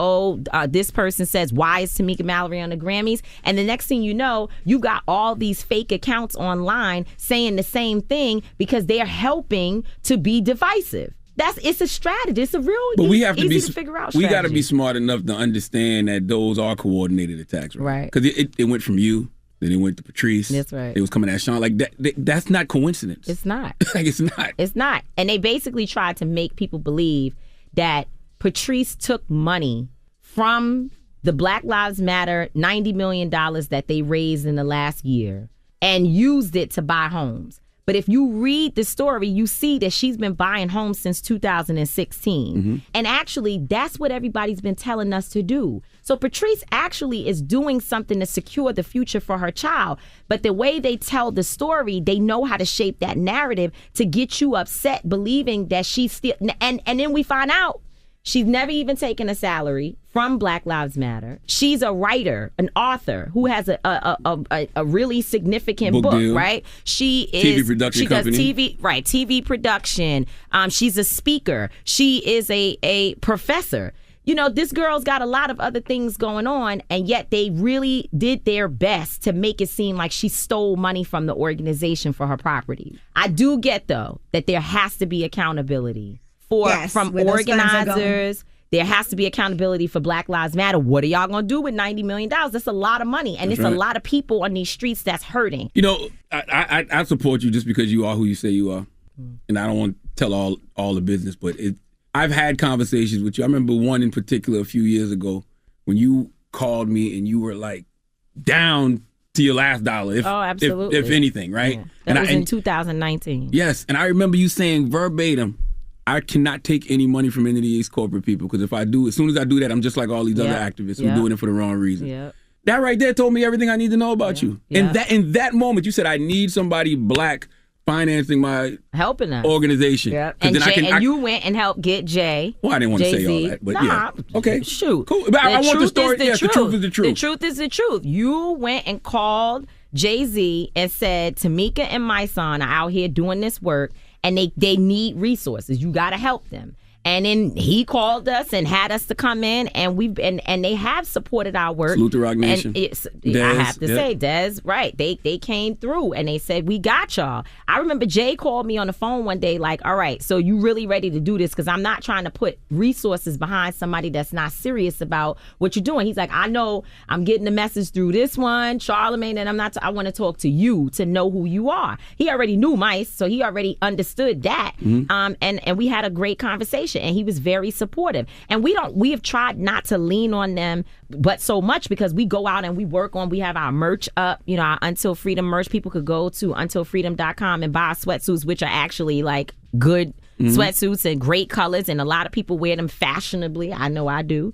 this person says, why is Tamika Mallory on the Grammys? And the next thing you know, you got all these fake accounts online saying the same thing because they're helping to be divisive. It's a strategy. It's a real easy to figure out strategy. We got to be smart enough to understand that those are coordinated attacks, right? Because it went from you, then it went to Patrice. That's right. It was coming at Sean. Like that's not coincidence. It's not. Like it's not. It's not. And they basically tried to make people believe that Patrice took money from the Black Lives Matter $90 million that they raised in the last year and used it to buy homes. But if you read the story, you see that she's been buying homes since 2016. Mm-hmm. And actually, that's what everybody's been telling us to do. So Patrice actually is doing something to secure the future for her child. But the way they tell the story, they know how to shape that narrative to get you upset, believing that she's still... And then we find out she's never even taken a salary from Black Lives Matter. She's a writer, an author who has a really significant book, right? She is TV production she company. does TV production. She's a speaker. She is a professor. You know, this girl's got a lot of other things going on, and yet they really did their best to make it seem like she stole money from the organization for her property. I do get, though, that there has to be accountability from organizers. There has to be accountability for Black Lives Matter. What are y'all going to do with $90 million? That's a lot of money. And That's it's right. a lot of people on these streets that's hurting. You know, I support you just because you are who you say you are. And I don't want to tell all the business, but I've had conversations with you. I remember one in particular a few years ago when you called me and you were like down to your last dollar, absolutely. if anything, right? Yeah. That was in 2019. Yes, and I remember you saying verbatim, I cannot take any money from any of these corporate people because if I do, as soon as I do that, I'm just like all these other activists who are doing it for the wrong reason. Yeah. That right there told me everything I need to know about you. Yeah. And in that moment, you said, I need somebody black financing my organization. Yeah. 'Cause And, then you went and helped get Jay. Well, I didn't want to say Jay-Z. all that, but nah, yeah. Okay. Shoot. Cool. But I want the story. Yes, the truth is the truth. The truth is the truth. You went and called Jay-Z and said, Tamika and my son are out here doing this work and they need resources. You got to help them. And then he called us and had us to come in, and and they have supported our work. Salute to Rock Nation. And I have to say, Des, right? They came through and they said, we got y'all. I remember Jay called me on the phone one day, like, all right, so you really ready to do this? Because I'm not trying to put resources behind somebody that's not serious about what you're doing. He's like, I know I'm getting the message through this one, Charlamagne, and I want to talk to you to know who you are. He already knew Mice, so he already understood that. Mm-hmm. And we had a great conversation. And he was very supportive. And we have tried not to lean on them, but so much because we go out and we have our merch up, you know, our Until Freedom merch. People could go to untilfreedom.com and buy sweatsuits, which are actually like good sweatsuits and great colors. And a lot of people wear them fashionably. I know I do.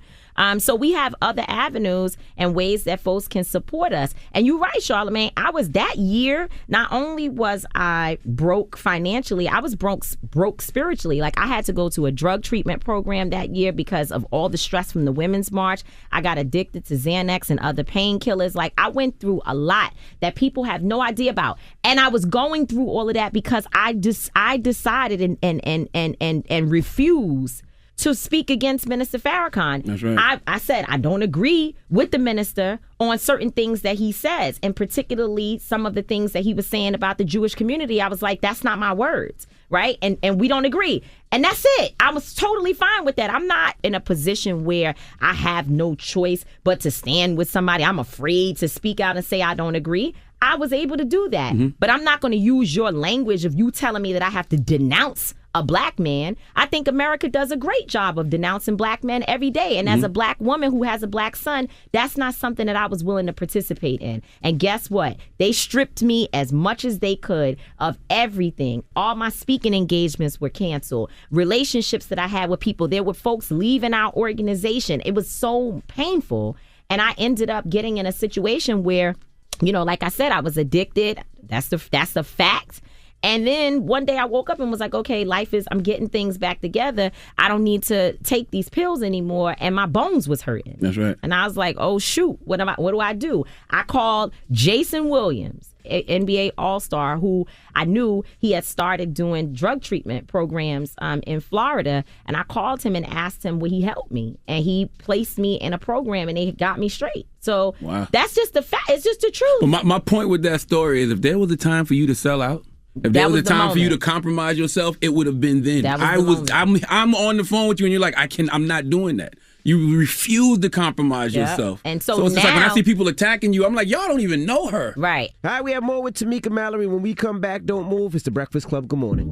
So we have other avenues and ways that folks can support us. And you're right, Charlamagne. I was that year, not only was I broke financially, I was broke spiritually. Like I had to go to a drug treatment program that year because of all the stress from the Women's March. I got addicted to Xanax and other painkillers. Like I went through a lot that people have no idea about. And I was going through all of that because I decided and refused to speak against Minister Farrakhan. That's right. I said I don't agree with the minister on certain things that he says, and particularly some of the things that he was saying about the Jewish community. I was like, that's not my words, right? And we don't agree. And that's it. I was totally fine with that. I'm not in a position where I have no choice but to stand with somebody. I'm afraid to speak out and say I don't agree. I was able to do that. But I'm not going to use your language of you telling me that I have to denounce a black man. I think America does a great job of denouncing black men every day. And as a black woman who has a black son, that's not something that I was willing to participate in. And guess what? They stripped me as much as they could of everything. All my speaking engagements were canceled. Relationships that I had with people, there were folks leaving our organization. It was so painful. And I ended up getting in a situation where like I said, I was addicted. That's the fact. And then one day I woke up and was like, okay, I'm getting things back together. I don't need to take these pills anymore. And my bones was hurting. That's right. And I was like, oh, shoot, what do I do? I called Jason Williams, NBA All-Star, who I knew he had started doing drug treatment programs in Florida. And I called him and asked him would he help me. And he placed me in a program and they got me straight. So That's just the fact. It's just the truth. But my point with that story is if there was a time for you to sell out, if there was a time for you to compromise yourself, it would have been then. I'm on the phone with you and you're like, I'm not doing that. You refuse to compromise yourself. And so it's now, just like when I see people attacking you, I'm like, y'all don't even know her. Right. All right, we have more with Tamika Mallory. When we come back, don't move. It's the Breakfast Club. Good morning.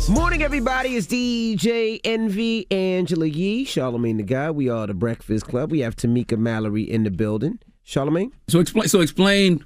Morning, everybody. It's DJ Envy, Angela Yee, Charlamagne the Guy. We are the Breakfast Club. We have Tamika Mallory in the building. Charlamagne? So explain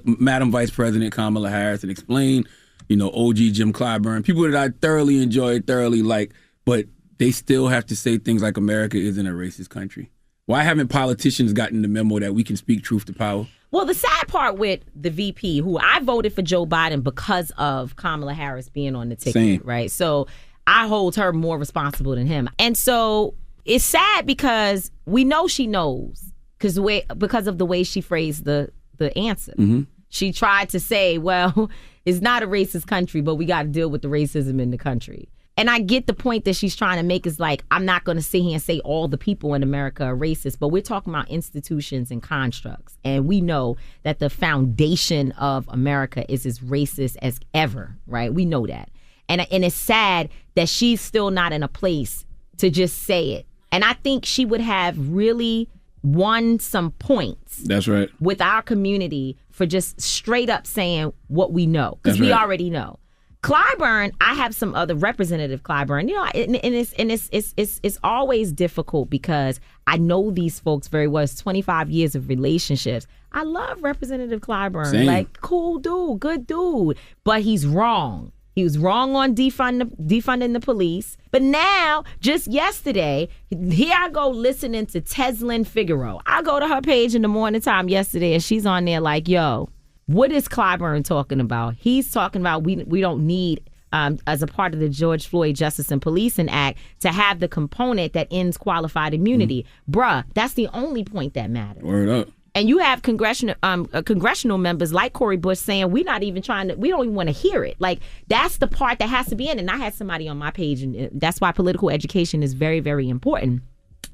Madam Vice President Kamala Harris, and explain, OG Jim Clyburn, people that I thoroughly like, but they still have to say things like America isn't a racist country. Why haven't politicians gotten the memo that we can speak truth to power? Well, the sad part with the VP, who I voted for Joe Biden because of Kamala Harris being on the ticket, right? So I hold her more responsible than him. And so it's sad because we know she knows. Because of the way she phrased the answer. Mm-hmm. She tried to say, well, it's not a racist country, but we got to deal with the racism in the country. And I get the point that she's trying to make is like, I'm not going to sit here and say all the people in America are racist, but we're talking about institutions and constructs. And we know that the foundation of America is as racist as ever, right? We know that. And it's sad that she's still not in a place to just say it. And I think she would have really won some points. That's right. With our community for just straight up saying what we know, because we already know. Clyburn, I have some other Representative Clyburn. It's always difficult because I know these folks very well. It's 25 years of relationships. I love Representative Clyburn. Same. Like, cool dude, good dude, but he's wrong. He was wrong on defunding the police. But now, just yesterday, here I go listening to Teslyn Figaro. I go to her page in the morning time yesterday, and she's on there like, yo, what is Clyburn talking about? He's talking about we don't need, as a part of the George Floyd Justice and Policing Act, to have the component that ends qualified immunity. Bruh, that's the only point that matters. Word up. And you have congressional members like Cori Bush saying we don't even want to hear it. Like, that's the part that has to be in. And I had somebody on my page, and that's why political education is very, very important.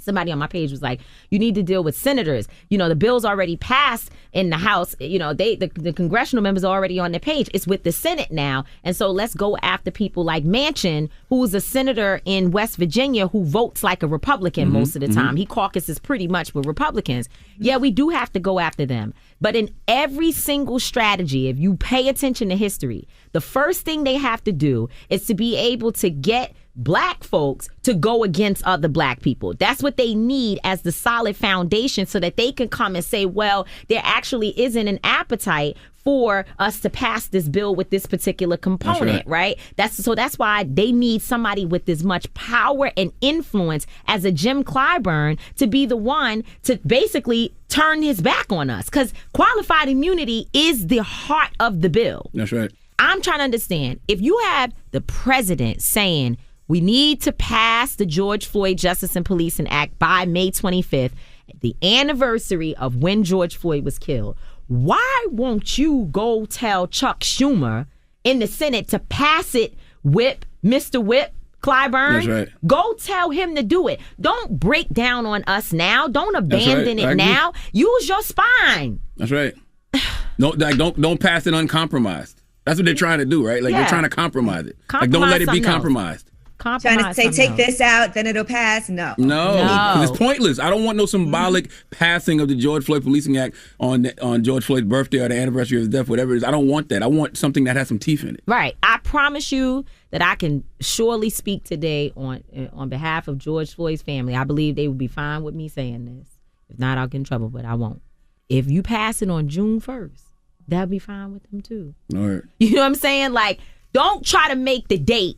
Somebody on my page was like, you need to deal with senators. The bill's already passed in the House. The congressional members are already on the page. It's with the Senate now. And so let's go after people like Manchin, who's a senator in West Virginia who votes like a Republican most of the time. He caucuses pretty much with Republicans. Yeah, we do have to go after them. But in every single strategy, if you pay attention to history, the first thing they have to do is to be able to get Black folks to go against other Black people. That's what they need as the solid foundation so that they can come and say, well, there actually isn't an appetite for us to pass this bill with this particular component, right? That's why they need somebody with as much power and influence as a Jim Clyburn to be the one to basically turn his back on us, because qualified immunity is the heart of the bill. That's right. I'm trying to understand, if you have the president saying we need to pass the George Floyd Justice and Policing Act by May 25th, the anniversary of when George Floyd was killed, why won't you go tell Chuck Schumer in the Senate to pass it, Mr. Whip Clyburn? That's right. Go tell him to do it. Don't break down on us now. Don't abandon it now. Use your spine. That's right. Don't pass it uncompromised. That's what they're trying to do, right? Like, they're trying to compromise it. Like, don't let it be compromised. Trying to say, take this out, then it'll pass? No. No, because it's pointless. I don't want no symbolic passing of the George Floyd Policing Act on George Floyd's birthday or the anniversary of his death, whatever it is. I don't want that. I want something that has some teeth in it. Right. I promise you that I can surely speak today on behalf of George Floyd's family. I believe they would be fine with me saying this. If not, I'll get in trouble, but I won't. If you pass it on June 1st, that'll be fine with them too. All right. You know what I'm saying? Like, don't try to make the date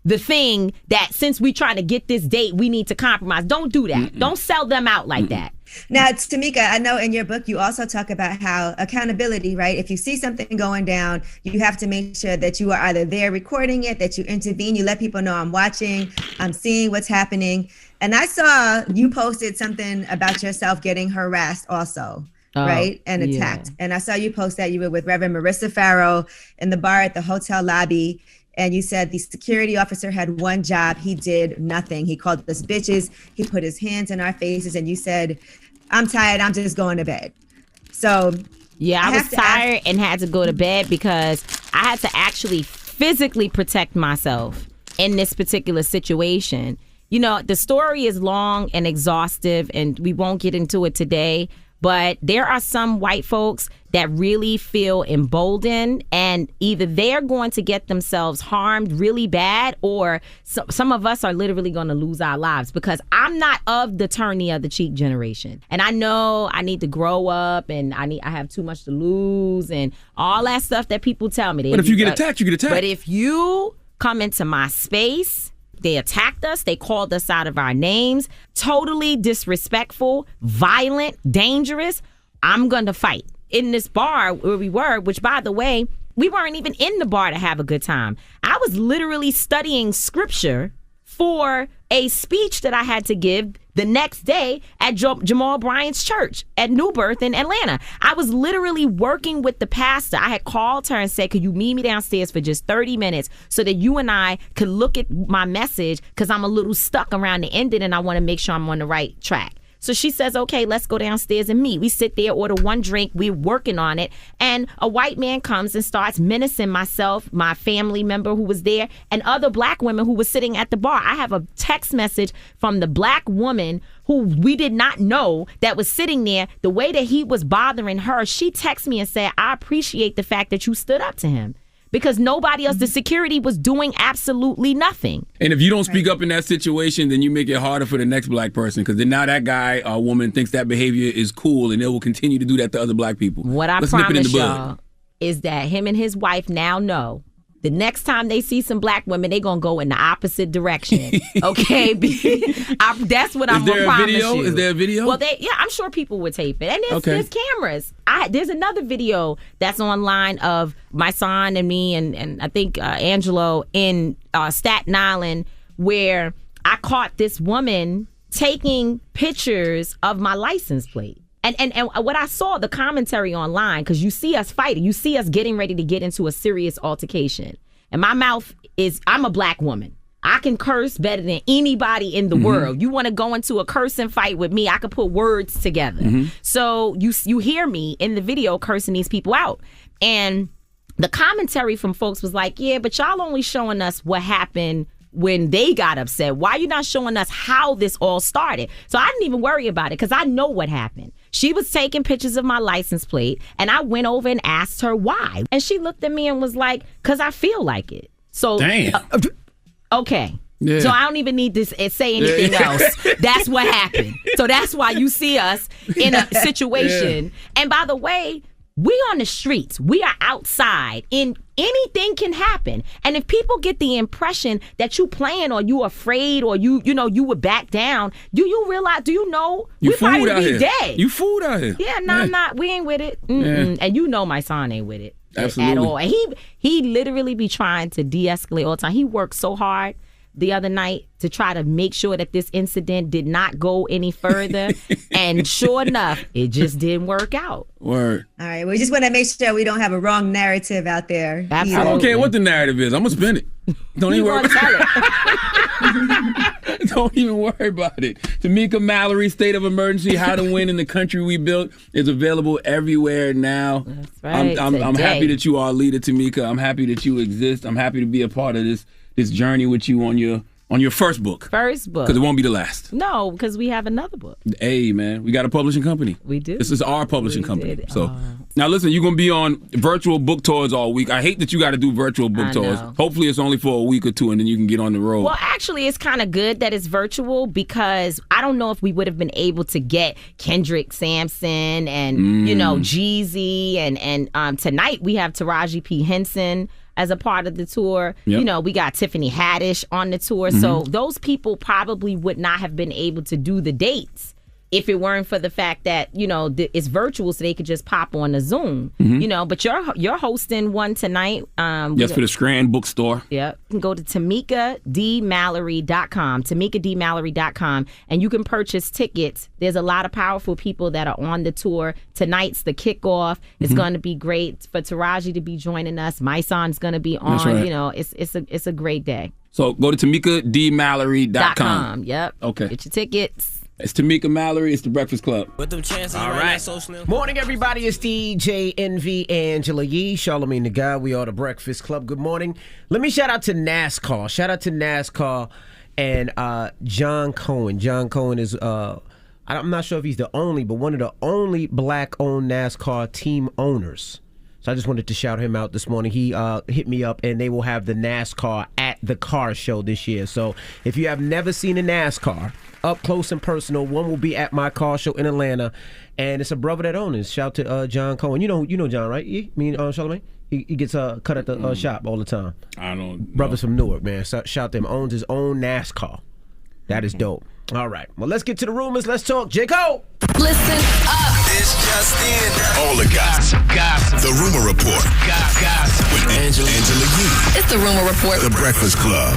the thing that since we trying to get this date, we need to compromise. Don't do that. Don't sell them out like that. Now, Tamika, I know in your book you also talk about how accountability, right? If you see something going down, you have to make sure that you are either there recording it, that you intervene, you let people know I'm watching, I'm seeing what's happening. And I saw you posted something about yourself getting harassed also, right? And attacked. And I saw you post that you were with Reverend Marissa Farrow in the bar at the hotel lobby. And you said the security officer had one job. He did nothing. He called us bitches. He put his hands in our faces. And you said, I'm tired. I'm just going to bed. So yeah, I was tired and had to go to bed because I had to actually physically protect myself in this particular situation. You know, the story is long and exhaustive, and we won't get into it today. But there are some white folks that really feel emboldened, and either they're going to get themselves harmed really bad, or some of us are literally going to lose our lives, because I'm not of the turn the other cheek generation. And I know I need to grow up, and I have too much to lose and all that stuff that people tell me. But if you get attacked, you get attacked. But if you come into my space, they attacked us. They called us out of our names. Totally disrespectful, violent, dangerous. I'm going to fight. In this bar where we were, which, by the way, we weren't even in the bar to have a good time. I was literally studying scripture for a speech that I had to give the next day at Jamal Bryant's church at New Birth in Atlanta. I was literally working with the pastor. I had called her and said, could you meet me downstairs for just 30 minutes so that you and I could look at my message, because I'm a little stuck around the ending and I want to make sure I'm on the right track. So she says, okay, let's go downstairs and meet. We sit there, order one drink. We're working on it. And a white man comes and starts menacing myself, my family member who was there, and other black women who were sitting at the bar. I have a text message from the black woman who we did not know that was sitting there. The way that he was bothering her, she texted me and said, I appreciate the fact that you stood up to him. Because nobody else, the security was doing absolutely nothing. And if you don't speak up in that situation, then you make it harder for the next black person, because then now that guy or woman thinks that behavior is cool, and they will continue to do that to other black people. What I promise y'all is that him and his wife now know the next time they see some black women, they're going to go in the opposite direction. Okay? That's what I'm going to promise you. Is there a video? Well, I'm sure people would tape it. And there's cameras. There's another video that's online of my son and me and I think Angelo in Staten Island, where I caught this woman taking pictures of my license plate. And what I saw, the commentary online, because you see us fighting, you see us getting ready to get into a serious altercation. And my mouth I'm a black woman. I can curse better than anybody in the world. You want to go into a cursing fight with me, I can put words together. So you hear me in the video cursing these people out. And the commentary from folks was like, yeah, but y'all only showing us what happened when they got upset. Why are you not showing us how this all started? So I didn't even worry about it, because I know what happened. She was taking pictures of my license plate, and I went over and asked her why. And she looked at me and was like, because I feel like it. So, damn. Okay. Yeah. So I don't even need to say anything else. That's what happened. So that's why you see us in a situation. Yeah. And by the way, we on the streets. We are outside. Anything can happen. And if people get the impression that you playing or you afraid or you would back down, do you realize, we probably be dead. You fooled out here. Yeah, I'm not. We ain't with it. Yeah. And you know my son ain't with it. Absolutely. At all. And he literally be trying to de-escalate all the time. He worked so hard the other night to try to make sure that this incident did not go any further. And sure enough, it just didn't work out. Word. All right. We just want to make sure we don't have a wrong narrative out there. Absolutely. I don't care what the narrative is. I'm going to spin it. Don't even worry. Don't even worry about it. Tamika Mallory, State of Emergency, How to Win in the Country We Built, is available everywhere now. That's right. I'm happy that you are a leader, Tamika. I'm happy that you exist. I'm happy to be a part of this journey with you on your first book. First book. Because it won't be the last. No, because we have another book. Hey, man. We got a publishing company. We do. This is our publishing company. So now listen, you're going to be on virtual book tours all week. I hate that you got to do virtual book tours. Hopefully it's only for a week or two and then you can get on the road. Well, actually, it's kind of good that it's virtual, because I don't know if we would have been able to get Kendrick Sampson and, Jeezy. And tonight we have Taraji P. Henson as a part of the tour. Yep. We got Tiffany Haddish on the tour. So those people probably would not have been able to do the dates if it weren't for the fact that, it's virtual, so they could just pop on the Zoom, but you're hosting one tonight. Yes, for the Scranton Bookstore. Yeah. You can go to TamikaDMallory.com, TamikaDMallory.com, and you can purchase tickets. There's a lot of powerful people that are on the tour. Tonight's the kickoff. It's going to be great for Taraji to be joining us. My son's going to be on. That's right. It's a great day. So go to TamikaDMallory.com. Yep. Okay. Get your tickets. It's Tamika Mallory. It's the Breakfast Club. With them chances All right right. now, so slim. Morning, everybody. It's DJ Envy, Angela Yee, Charlamagne the Guy. We are the Breakfast Club. Good morning. Let me shout out to NASCAR. Shout out to NASCAR and John Cohen. John Cohen is, I'm not sure if he's the only, but one of the only black-owned NASCAR team owners. So I just wanted to shout him out this morning. He hit me up, and they will have the NASCAR at the car show this year. So if you have never seen a NASCAR up close and personal, one will be at my car show in Atlanta, and it's a brother that owns it. Shout to John Cohen. You know John, right? Charlamagne? He gets cut at the shop all the time. I don't. Brothers from Newark, man. So, shout to him. Owns his own NASCAR. That is dope. All right. Well, let's get to the rumors. Let's talk. J. Cole. Listen up. It's just in. All the gossip. The Rumor Report. Gossip. With Angela Yee. It's the Rumor Report. The Breakfast Club.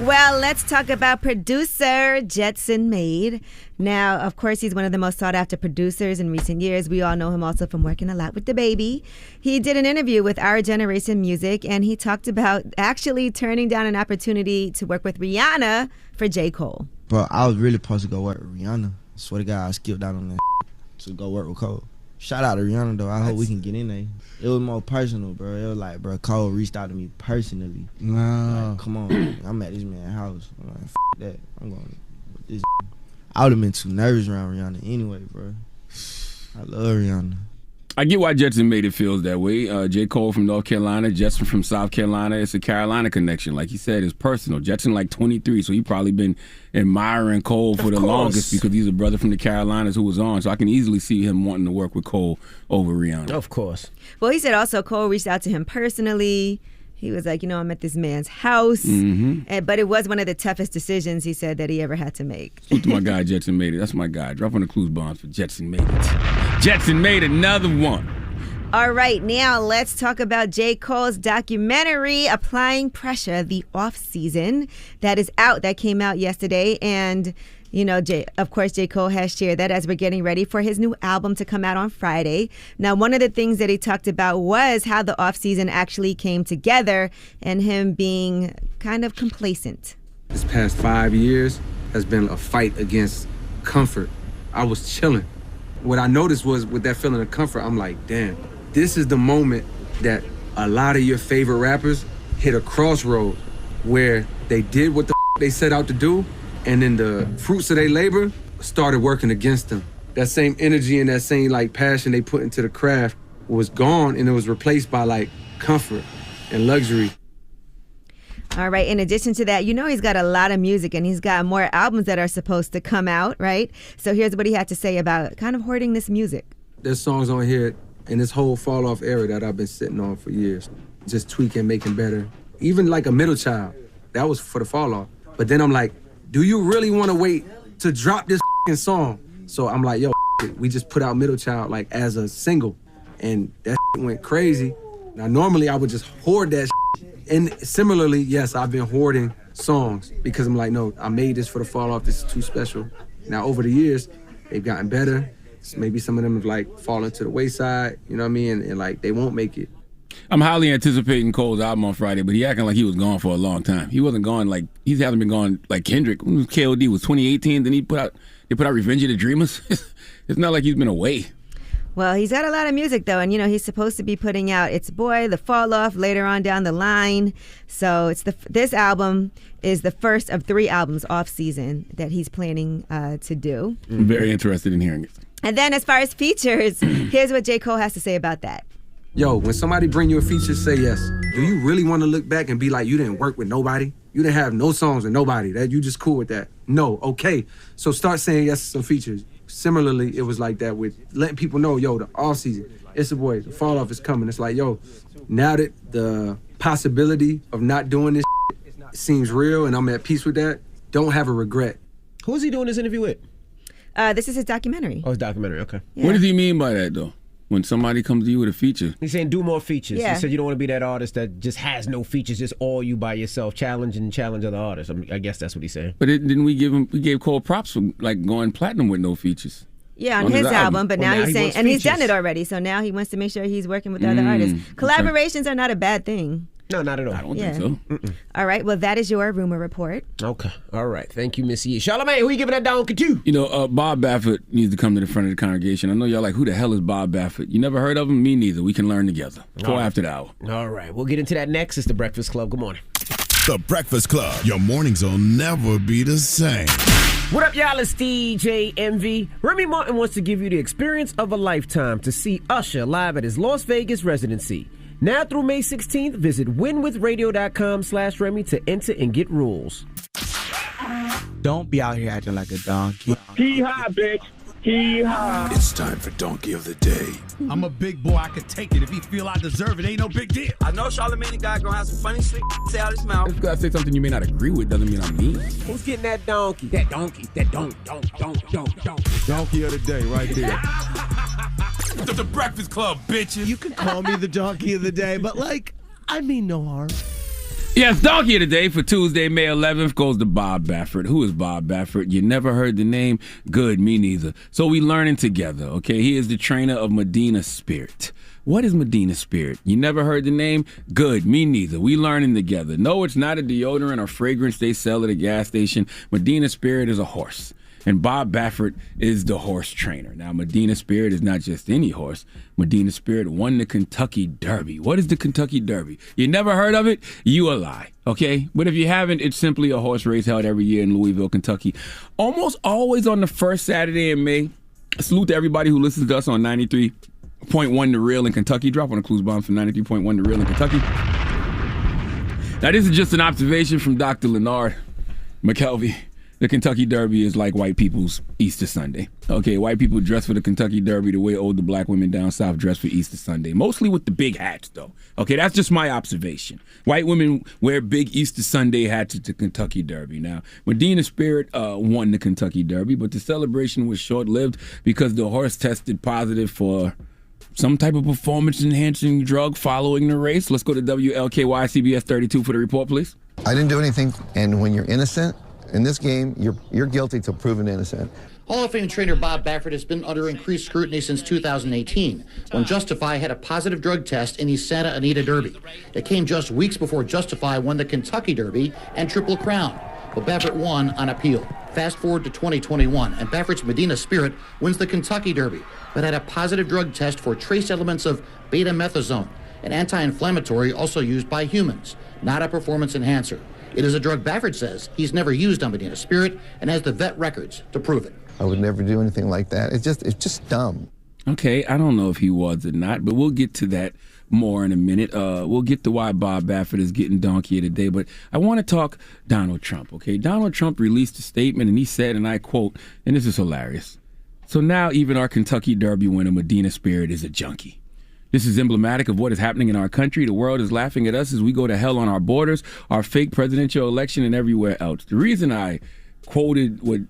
Well, let's talk about producer Jetson Made. Now, of course, he's one of the most sought-after producers in recent years. We all know him also from working a lot with DaBaby. He did an interview with Our Generation Music, and he talked about actually turning down an opportunity to work with Rihanna for J. Cole. Bro, I was really supposed to go work with Rihanna. I swear to God, I skipped out on that to go work with Cole. Shout out to Rihanna, though. I hope we can get in there. It was more personal, bro. It was like, bro, Cole reached out to me personally. No. Like, come on, I'm at this man's house. I'm like, that. I'm going with this. I would have been too nervous around Rihanna anyway, bro. I love Rihanna. I get why Jetson Made it feels that way. J. Cole from North Carolina, Jetson from South Carolina. It's a Carolina connection. Like he said, it's personal. Jetson like 23, so he probably been admiring Cole for the longest because he's a brother from the Carolinas who was on. So I can easily see him wanting to work with Cole over Rihanna. Of course. Well, he said also Cole reached out to him personally. He was like, I'm at this man's house. But it was one of the toughest decisions, he said, that he ever had to make. Salute to my guy, Jetson Made it. That's my guy. Drop on the clues bombs for Jetson Made it. Jetson Made another one. All right, now let's talk about J. Cole's documentary, Applying Pressure, the off-season, that is out. That came out yesterday. And, of course, J. Cole has shared that as we're getting ready for his new album to come out on Friday. Now, one of the things that he talked about was how the off-season actually came together and him being kind of complacent. This past 5 years has been a fight against comfort. I was chilling. What I noticed was with that feeling of comfort, I'm like, damn, this is the moment that a lot of your favorite rappers hit a crossroad where they did what the they set out to do, and then the fruits of their labor started working against them. That same energy and that same passion they put into the craft was gone, and it was replaced by comfort and luxury. All right. In addition to that, he's got a lot of music and he's got more albums that are supposed to come out, right? So here's what he had to say about kind of hoarding this music. There's songs on here in this whole fall off era that I've been sitting on for years, just tweaking, making better. Even like a Middle Child, that was for the fall off. But then I'm like, do you really want to wait to drop this song? So I'm like, yo, we just put out Middle Child as a single, and that went crazy. Now normally I would just hoard that. And similarly, yes, I've been hoarding songs because I'm like, no, I made this for the fall off. This is too special. Now, over the years, they've gotten better. Maybe some of them have fallen to the wayside, you know what I mean? And they won't make it. I'm highly anticipating Cole's album on Friday, but he acting like he was gone for a long time. He wasn't gone he hasn't been gone like Kendrick. When KOD was 2018, then they put out Revenge of the Dreamers. It's not like he's been away. Well, he's got a lot of music, though, and, he's supposed to be putting out It's Boy, The Fall Off later on down the line. So this album is the first of 3 albums off-season that he's planning to do. I'm very interested in hearing it. And then as far as features, here's what J. Cole has to say about that. Yo, when somebody bring you a feature, say yes. Do you really want to look back and be like, you didn't work with nobody? You didn't have no songs with nobody. That you just cool with that? No, okay. So start saying yes to some features. Similarly, it was like that with letting people know, yo, the off season, It's a Boy, the fall off is coming. It's like, yo, now that the possibility of not doing this seems real and I'm at peace with that, don't have a regret. Who's he doing this interview with? This is his documentary. Oh, his documentary. Okay. What does he mean by that, though? When somebody comes to you with a feature? He's saying do more features. Yeah. He said you don't want to be that artist that just has no features, just all you by yourself. Challenge other artists. I guess that's what he's saying. But didn't we gave Cole props for like going platinum with no features? Yeah, on his album, but now he's saying, and he's done it already, so now he wants to make sure he's working with other artists. Collaborations are not a bad thing. No, not at all. I don't think so. All right, well, that is your rumor report. Okay. All right. Thank you, Miss Yee. Charlamagne, who you giving that donkey to? You know, Bob Baffert needs to come to the front of the congregation. I know y'all like, who the hell is Bob Baffert? You never heard of him? Me neither. We can learn together. Before after the hour. All right. We'll get into that next. It's The Breakfast Club. Good morning. The Breakfast Club. Your mornings will never be the same. What up, y'all? It's DJ MV. Remy Martin wants to give you the experience of a lifetime to see Usher live at his Las Vegas residency. Now through May 16th, visit winwithradio.com/Remy to enter and get rules. Don't be out here acting like a donkey. Hee-haw, bitch. Hee-haw. It's time for Donkey of the Day. I'm a big boy. I could take it. If he feel I deserve it, ain't no big deal. I know Charlamagne guy gonna have some funny shit say out his mouth. If you gotta say something you may not agree with, doesn't mean I'm mean. Who's getting that donkey? That donkey. That don't. Donkey of the Day right there. The Breakfast Club, bitches. You can call me the Donkey of the Day, but I mean no harm. Yes, Donkey of the Day for Tuesday, May 11th goes to Bob Baffert. Who is Bob Baffert? You never heard the name? Good, me neither. So we learning together, okay? He is the trainer of Medina Spirit. What is Medina Spirit? You never heard the name? Good, me neither. We learning together. No, it's not a deodorant or fragrance they sell at a gas station. Medina Spirit is a horse. And Bob Baffert is the horse trainer. Now, Medina Spirit is not just any horse. Medina Spirit won the Kentucky Derby. What is the Kentucky Derby? You never heard of it? You a lie, okay? But if you haven't, it's simply a horse race held every year in Louisville, Kentucky. Almost always on the first Saturday in May. Salute to everybody who listens to us on 93.1 The Real in Kentucky. Drop on a clues bomb from 93.1 The Real in Kentucky. Now, this is just an observation from Dr. Leonard McKelvey. The Kentucky Derby is like white people's Easter Sunday. Okay, white people dress for the Kentucky Derby the way older black women down south dress for Easter Sunday. Mostly with the big hats, though. Okay, that's just my observation. White women wear big Easter Sunday hats at the Kentucky Derby. Now, Medina Spirit won the Kentucky Derby, but the celebration was short-lived because the horse tested positive for some type of performance-enhancing drug following the race. Let's go to WLKY CBS 32 for the report, please. I didn't do anything, and when you're innocent, in this game, you're guilty till proven innocent. Hall of Fame trainer Bob Baffert has been under increased scrutiny since 2018, when Justify had a positive drug test in the Santa Anita Derby. It came just weeks before Justify won the Kentucky Derby and Triple Crown, but Baffert won on appeal. Fast forward to 2021, and Baffert's Medina Spirit wins the Kentucky Derby, but had a positive drug test for trace elements of beta-methazone, an anti-inflammatory also used by humans, not a performance enhancer. It is a drug Baffert says he's never used on Medina Spirit and has the vet records to prove it. I would never do anything like that. It's just dumb. Okay, I don't know if he was or not, but we'll get to that more in a minute. We'll get to why Bob Baffert is getting donkey today, but I want to talk Donald Trump, okay? Donald Trump released a statement and he said, and I quote, and this is hilarious, "So now even our Kentucky Derby winner Medina Spirit is a junkie. This is emblematic of what is happening in our country. The world is laughing at us as we go to hell on our borders, our fake presidential election, and everywhere else." The reason I quoted whatever,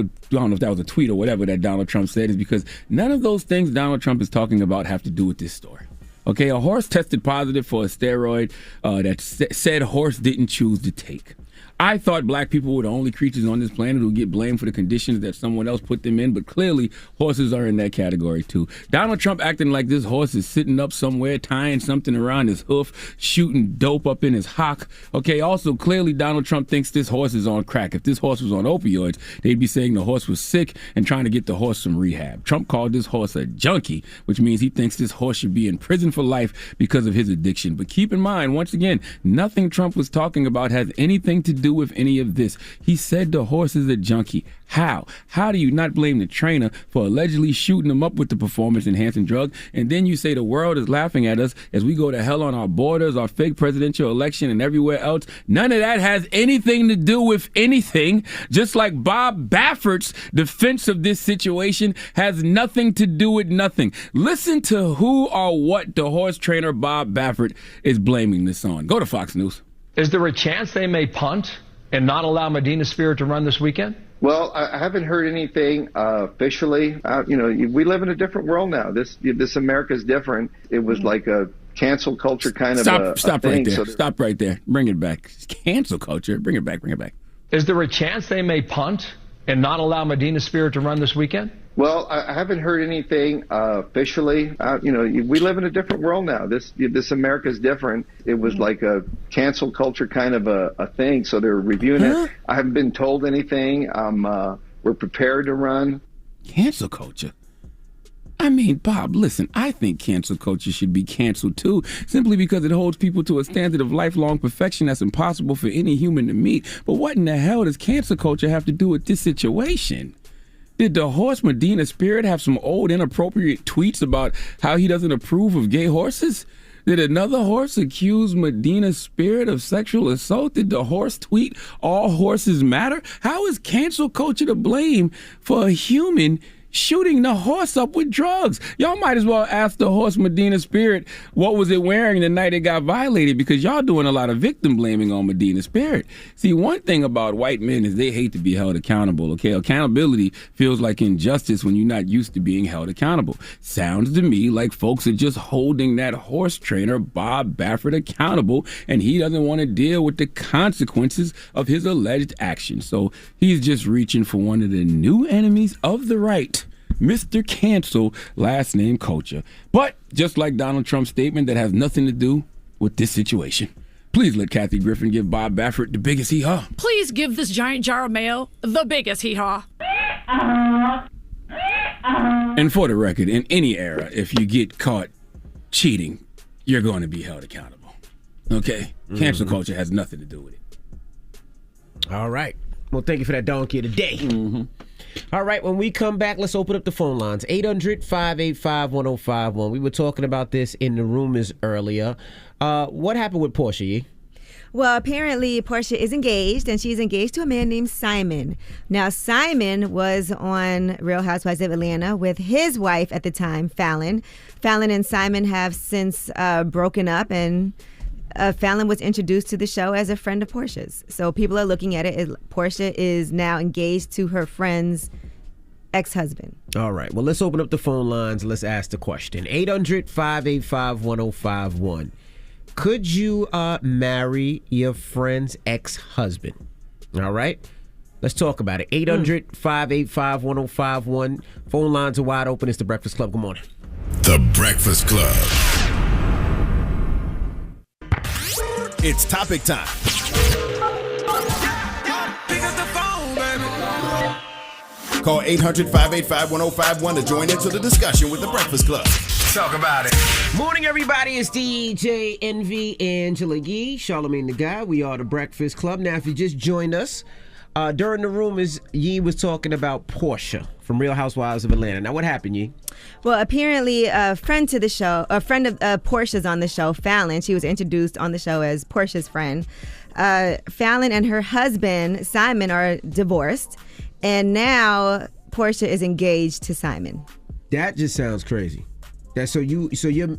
I don't know if that was a tweet or whatever that Donald Trump said, is because none of those things Donald Trump is talking about have to do with this story. Okay, a horse tested positive for a steroid that said horse didn't choose to take. I thought black people were the only creatures on this planet who get blamed for the conditions that someone else put them in, but clearly horses are in that category too. Donald Trump acting like this horse is sitting up somewhere, tying something around his hoof, shooting dope up in his hock. Okay, also clearly Donald Trump thinks this horse is on crack. If this horse was on opioids, they'd be saying the horse was sick and trying to get the horse some rehab. Trump called this horse a junkie, which means he thinks this horse should be in prison for life because of his addiction. But keep in mind, once again, nothing Trump was talking about has anything to do with any of this. He said the horse is a junkie. How? How do you not blame the trainer for allegedly shooting him up with the performance-enhancing drug, and then you say the world is laughing at us as we go to hell on our borders, our fake presidential election, and everywhere else? None of that has anything to do with anything, just like Bob Baffert's defense of this situation has nothing to do with nothing. Listen to who or what the horse trainer Bob Baffert is blaming this on. Go to Fox News. Is there a chance they may punt and not allow Medina Spirit to run this weekend? Well, I haven't heard anything officially. We live in a different world now. This America is different. It was like a cancel culture kind of a Stop thing. right there. Stop right there. Bring it back. Cancel culture. Bring it back. Is there a chance they may punt and not allow Medina Spirit to run this weekend? Well, I haven't heard anything officially. We live in a different world now. This America is different. It was like a cancel culture kind of a thing, so they're reviewing it. I haven't been told anything. We're prepared to run. Cancel culture? I mean, Bob, listen, I think cancel culture should be canceled too, simply because it holds people to a standard of lifelong perfection that's impossible for any human to meet. But what in the hell does cancel culture have to do with this situation? Did the horse Medina Spirit have some old inappropriate tweets about how he doesn't approve of gay horses? Did another horse accuse Medina Spirit of sexual assault? Did the horse tweet, "All horses matter"? How is cancel culture to blame for a human shooting the horse up with drugs? Y'all might as well ask the horse Medina Spirit what was it wearing the night it got violated, because y'all doing a lot of victim blaming on Medina Spirit. See, one thing about white men is they hate to be held accountable, okay? Accountability feels like injustice when you're not used to being held accountable. Sounds to me like folks are just holding that horse trainer Bob Baffert accountable, and he doesn't want to deal with the consequences of his alleged actions. So he's just reaching for one of the new enemies of the right, Mr. Cancel, last name culture. But just like Donald Trump's statement, that has nothing to do with this situation. Please let Kathy Griffin give Bob Baffert the biggest hee-haw. Please give this giant jar of mayo the biggest hee-haw. And for the record, in any era, if you get caught cheating, you're going to be held accountable. Okay? Cancel culture has nothing to do with it. All right. Well, thank you for that donkey of the day. All right, when we come back, let's open up the phone lines. 800-585-1051. We were talking about this in the rumors earlier. What happened with Portia, Yee? Well, apparently Portia is engaged, and she's engaged to a man named Simon. Now, Simon was on Real Housewives of Atlanta with his wife at the time, Fallon. Fallon and Simon have since broken up, and Fallon was introduced to the show as a friend of Portia's. So people are looking at it as Portia is now engaged to her friend's ex-husband. All right. Well, let's open up the phone lines. Let's ask the question. 800-585-1051. Could you marry your friend's ex-husband? All right. Let's talk about it. 800-585-1051. Phone lines are wide open. It's The Breakfast Club. Good morning. The Breakfast Club. It's topic time. Pick up the phone, baby. Call 800-585-1051 to join into the discussion with The Breakfast Club. Talk about it. Morning, everybody. It's DJ Envy, Angela Yee, Charlamagne the Guy. We are The Breakfast Club. Now, if you just joined us, during the rumors, Yee was talking about Portia from Real Housewives of Atlanta. Now, what happened, Yee? Well, apparently a friend of Portia's on the show, Fallon. She was introduced on the show as Portia's friend. Fallon and her husband, Simon, are divorced. And now Portia is engaged to Simon. That just sounds crazy. So you're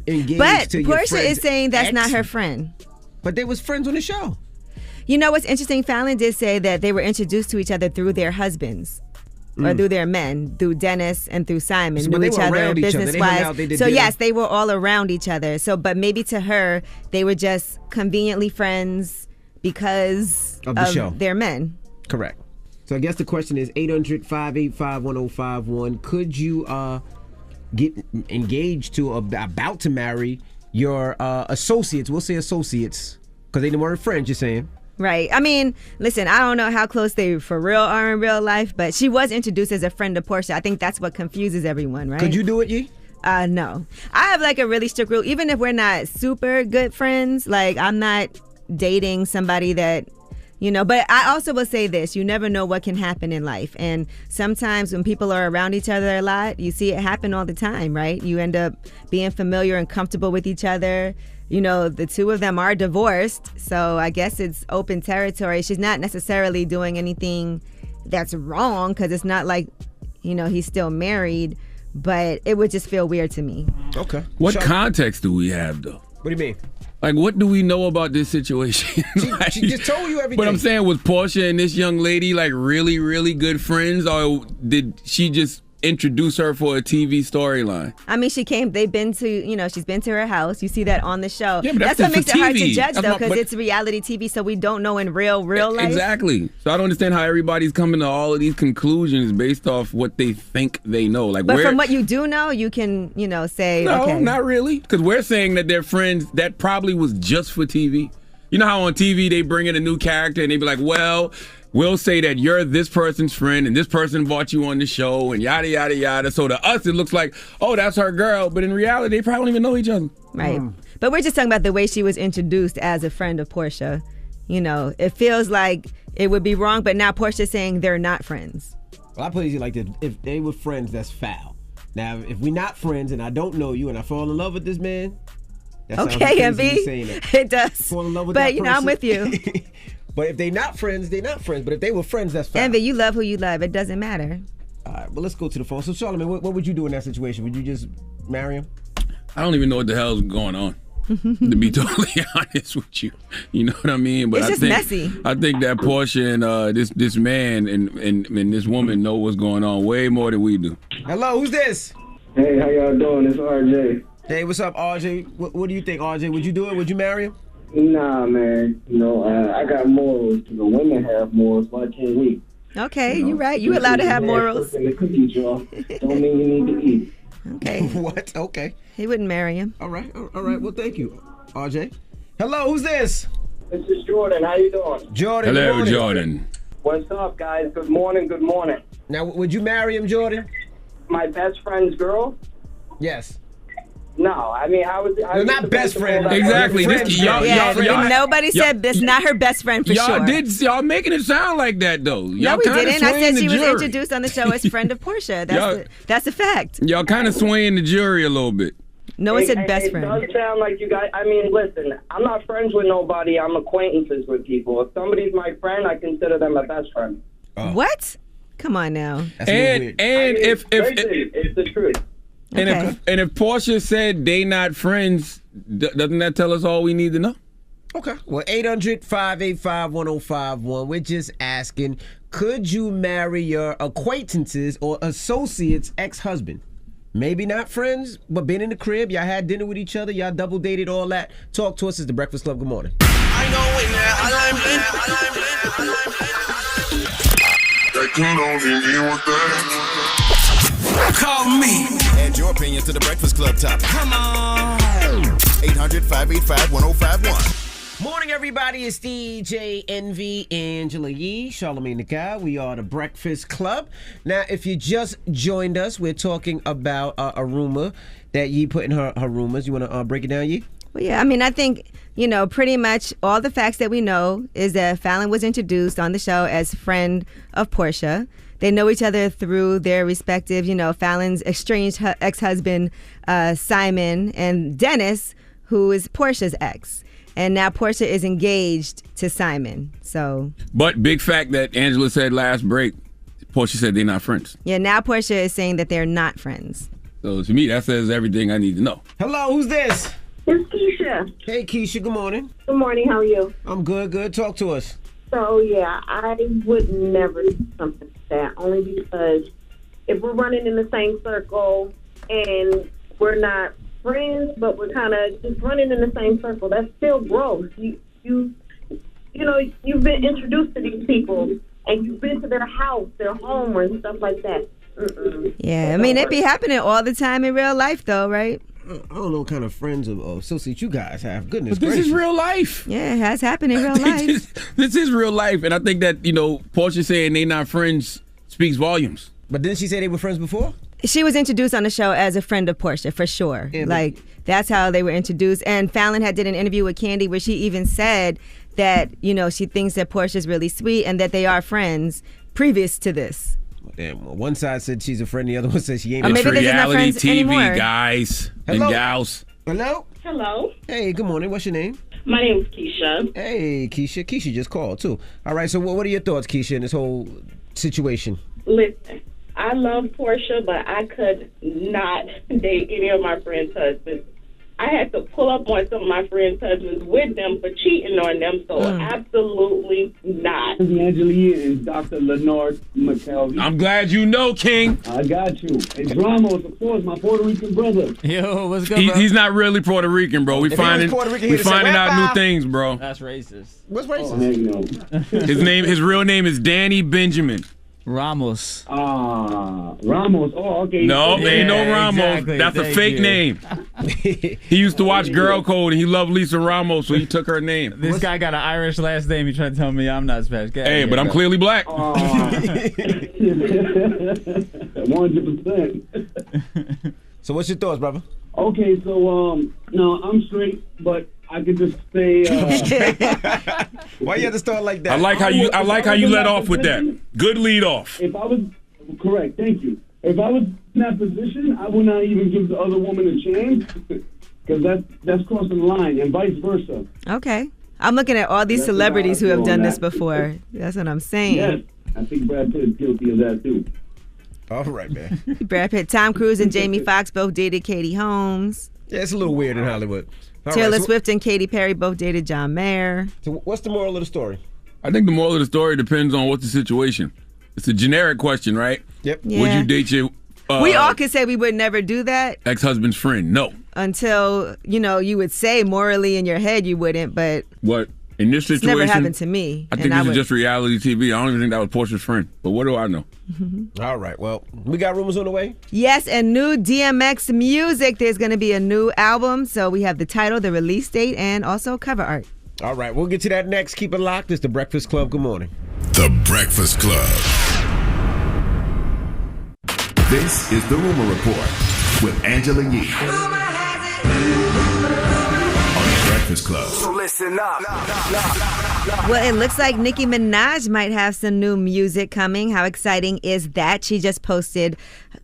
engaged but to your Portia friend's is saying that's ex? not her friend. But they was friends on the show. You know what's interesting? Fallon did say that they were introduced to each other through their husbands. Or through their men, through Dennis and through Simon, But knew they each were other around each other. They hung out, business-wise. they did So dinner. yes, they were all around each other. So, but maybe to her, they were just conveniently friends because Of the show. their men. Correct. So I guess the question is 800-585-1051. Could you get engaged to about to marry your associates? We'll say associates because they weren't friends, you're saying. Right. I mean, listen, I don't know how close they for real are in real life, but she was introduced as a friend of Portia. I think that's what confuses everyone, right? Could you do it, Yee? No. I have like a really strict rule. Even if we're not super good friends, like I'm not dating somebody that, but I also will say this, you never know what can happen in life. And sometimes when people are around each other a lot, you see it happen all the time, right? You end up being familiar and comfortable with each other. The two of them are divorced, so I guess it's open territory. She's not necessarily doing anything that's wrong because it's not like, he's still married, but it would just feel weird to me. Okay. What context do we have, though? What do you mean? Like, what do we know about this situation? She just told you everything. But I'm saying, was Portia and this young lady like really, really good friends, or did she just introduce her for a TV storyline? I mean, she's been to her house. You see that on the show. Yeah, but that's what just makes for it hard to TV. judge, That's though, my- because but- it's reality TV, so we don't know in real life. Exactly. So I don't understand how everybody's coming to all of these conclusions based off what they think they know. Like, But from what you do know, you can, say, No, okay. not really. Because we're saying that they're friends. That probably was just for TV. You know how on TV they bring in a new character and they be like, well, we'll say that you're this person's friend and this person brought you on the show and yada, yada, yada. So to us, it looks like, oh, that's her girl. But in reality, they probably don't even know each other. Right. But we're just talking about the way she was introduced as a friend of Portia. It feels like it would be wrong, but now Portia's saying they're not friends. Well, I put it like this. If they were friends, that's foul. Now, if we're not friends and I don't know you and I fall in love with this man, that sounds Okay, crazy me MB. saying that. It does. Fall in love with But, that I'm person. with you. But if they not friends, they not friends. But if they were friends, that's foul. Envy, you love who you love. It doesn't matter. All right, well, let's go to the phone. So, Charlamagne, what would you do in that situation? Would you just marry him? I don't even know what the hell's going on. To be totally honest with you, you know what I mean. But It's just messy. I think that Portia and this man and this woman know what's going on way more than we do. Hello, who's this? Hey, how y'all doing? It's RJ. Hey, what's up, RJ? What do you think, RJ? Would you do it? Would you marry him? Nah, man. I got morals. The women have morals, so I can't wait. Okay, you're right. You allowed to have morals. In the cookie jar don't mean you need to eat. Okay. What? Okay. He wouldn't marry him. All right. Well, thank you, RJ. Hello, who's this? This is Jordan. How you doing? Jordan. Hello, good morning. Jordan. What's up, guys? Good morning. Good morning. Now, would you marry him, Jordan? My best friend's girl? Yes. No, I mean, I was. They're not best friends. Exactly. Nobody said that's not her best friend for sure. Y'all making it sound like that though. No, Y'all we kinda didn't. I swaying said she the was jury. introduced on the show as friend of Portia. That's a fact. Y'all kind of swaying the jury a little bit. No one said best friend. It does sound like you guys. I mean, listen, I'm not friends with nobody. I'm acquaintances with people. If somebody's my friend, I consider them my best friend. What? Come on now. And if it's the truth. And if Portia said they not friends, doesn't that tell us all we need to know? Okay. Well, 800-585-1051. We're just asking, could you marry your acquaintances or associates' ex-husband? Maybe not friends, but been in the crib, y'all had dinner with each other, y'all double dated, all that. Talk to us. It's The Breakfast Club. Good morning. Call me. Add your opinion to the Breakfast Club topic. Come on. 800-585-1051. Morning, everybody. It's DJ Envy, Angela Yee, Charlamagne the Guy. We are The Breakfast Club. Now, if you just joined us, we're talking about a rumor that Yee put in her rumors. You want to break it down, Yee? Well, yeah, I mean, I think, pretty much all the facts that we know is that Fallon was introduced on the show as friend of Portia. They know each other through their respective, Fallon's estranged ex-husband, Simon, and Dennis, who is Portia's ex. And now Portia is engaged to Simon. So, but big fact that Angela said last break, Portia said they're not friends. Yeah, now Portia is saying that they're not friends. So to me, that says everything I need to know. Hello, who's this? It's Keisha. Hey, Keisha, good morning. Good morning, how are you? I'm good. Talk to us. So, yeah, I would never do something like that, only because if we're running in the same circle and we're not friends, but we're kind of just running in the same circle, that's still gross. You've been introduced to these people, and you've been to their house, their home, and stuff like that. Yeah, I mean, it be happening all the time in real life, though, right? I don't know what kind of friends or associates you guys have. Goodness But this gracious. is real life. Yeah, it has happened in real life. This is real life. And I think that, Portia saying they not friends speaks volumes. But didn't she say they were friends before? She was introduced on the show as a friend of Portia, for sure. Yeah, that's how they were introduced. And Fallon did an interview with Candy where she even said that, she thinks that Portia's really sweet and that they are friends previous to this. Damn, well, one side said she's a friend, the other one says she ain't. Or maybe they're just not reality friends TV, anymore. guys Hello? and gals. Hello? Hello. Hey, good morning. What's your name? My name's Keisha. Hey, Keisha. Keisha just called, too. All right, so what are your thoughts, Keisha, in this whole situation? Listen, I love Portia, but I could not date any of my friends' husbands. I had to pull up on some of my friends' husbands with them for cheating on them, so absolutely not. Angela Yee and Dr. Leonard McKelvey. I'm glad you know, King. I got you. And Ramos, of course, my Puerto Rican brother. Yo, what's good, bro? He's not really Puerto Rican, bro. We finding out new things, bro. That's racist. What's racist? His real name is Danny Benjamin. Ramos. Ramos. Oh, okay. No, there ain't no Ramos. Exactly. That's a Thank fake you. name. He used to watch Girl Code, and he loved Lisa Ramos, so he took her name. This guy got an Irish last name. He tried to tell me I'm not Spanish. Hey, but I'm clearly black. 100%. So what's your thoughts, brother? Okay, so no, I'm straight, but I could just say. Why you have to start like that? I like how you let off with that. Good lead off. If I was correct, thank you. If I was in that position, I would not even give the other woman a chance, because that's crossing the line, and vice versa. Okay. I'm looking at all these celebrities who have done this before. That's what I'm saying. Yes, I think Brad Pitt is guilty of that too. All right, man. Brad Pitt, Tom Cruise, and Jamie Foxx both dated Katie Holmes. Yeah, it's a little weird in Hollywood. All Taylor right, so Swift and Katy Perry both dated John Mayer. So what's the moral of the story? I think the moral of the story depends on what's the situation. It's a generic question, right? Yep. Yeah. Would you date your We all could say we would never do that ex-husband's friend? No. until, you would say morally in your head you wouldn't, but What? In this it's situation, never happened to me. I think this is just reality TV. I don't even think that was Portia's friend. But what do I know? All right, well, we got rumors on the way. Yes, and new DMX music. There's going to be a new album. So we have the title, the release date, and also cover art. All right, we'll get to that next. Keep it locked. It's The Breakfast Club. Good morning. The Breakfast Club. This is the Rumor Report with Angela Yee on The Breakfast Club. So listen up. Well, it looks like Nicki Minaj might have some new music coming. How exciting is that? She just posted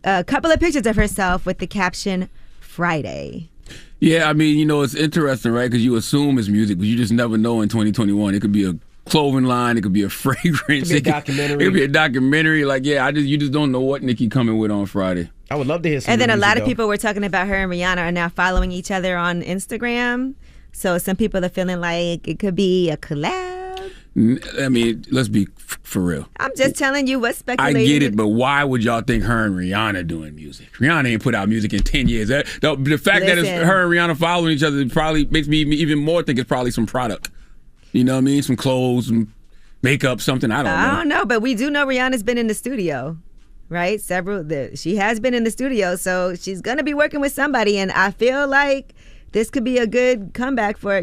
a couple of pictures of herself with the caption, Friday. Yeah, I mean, it's interesting, right? Because you assume it's music, but you just never know in 2021. It could be a clothing line. It could be a fragrance. It could be a documentary. It could be a documentary. Like, yeah, you just don't know what Nicki coming with on Friday. I would love to hear some And then new a lot music, of people were talking about her and Rihanna are now following each other on Instagram. So some people are feeling like it could be a collab. I mean, let's be for real. I'm just telling you what's I speculated. get it, but why would y'all think her and Rihanna doing music? Rihanna ain't put out music in 10 years. The fact that it's Listen. her and Rihanna following each other probably makes me even more think it's probably some product. You know what I mean? Some clothes, some makeup, something. I don't know. But we do know Rihanna's been in the studio, right? She has been in the studio, so she's going to be working with somebody, and I feel like this could be a good comeback for,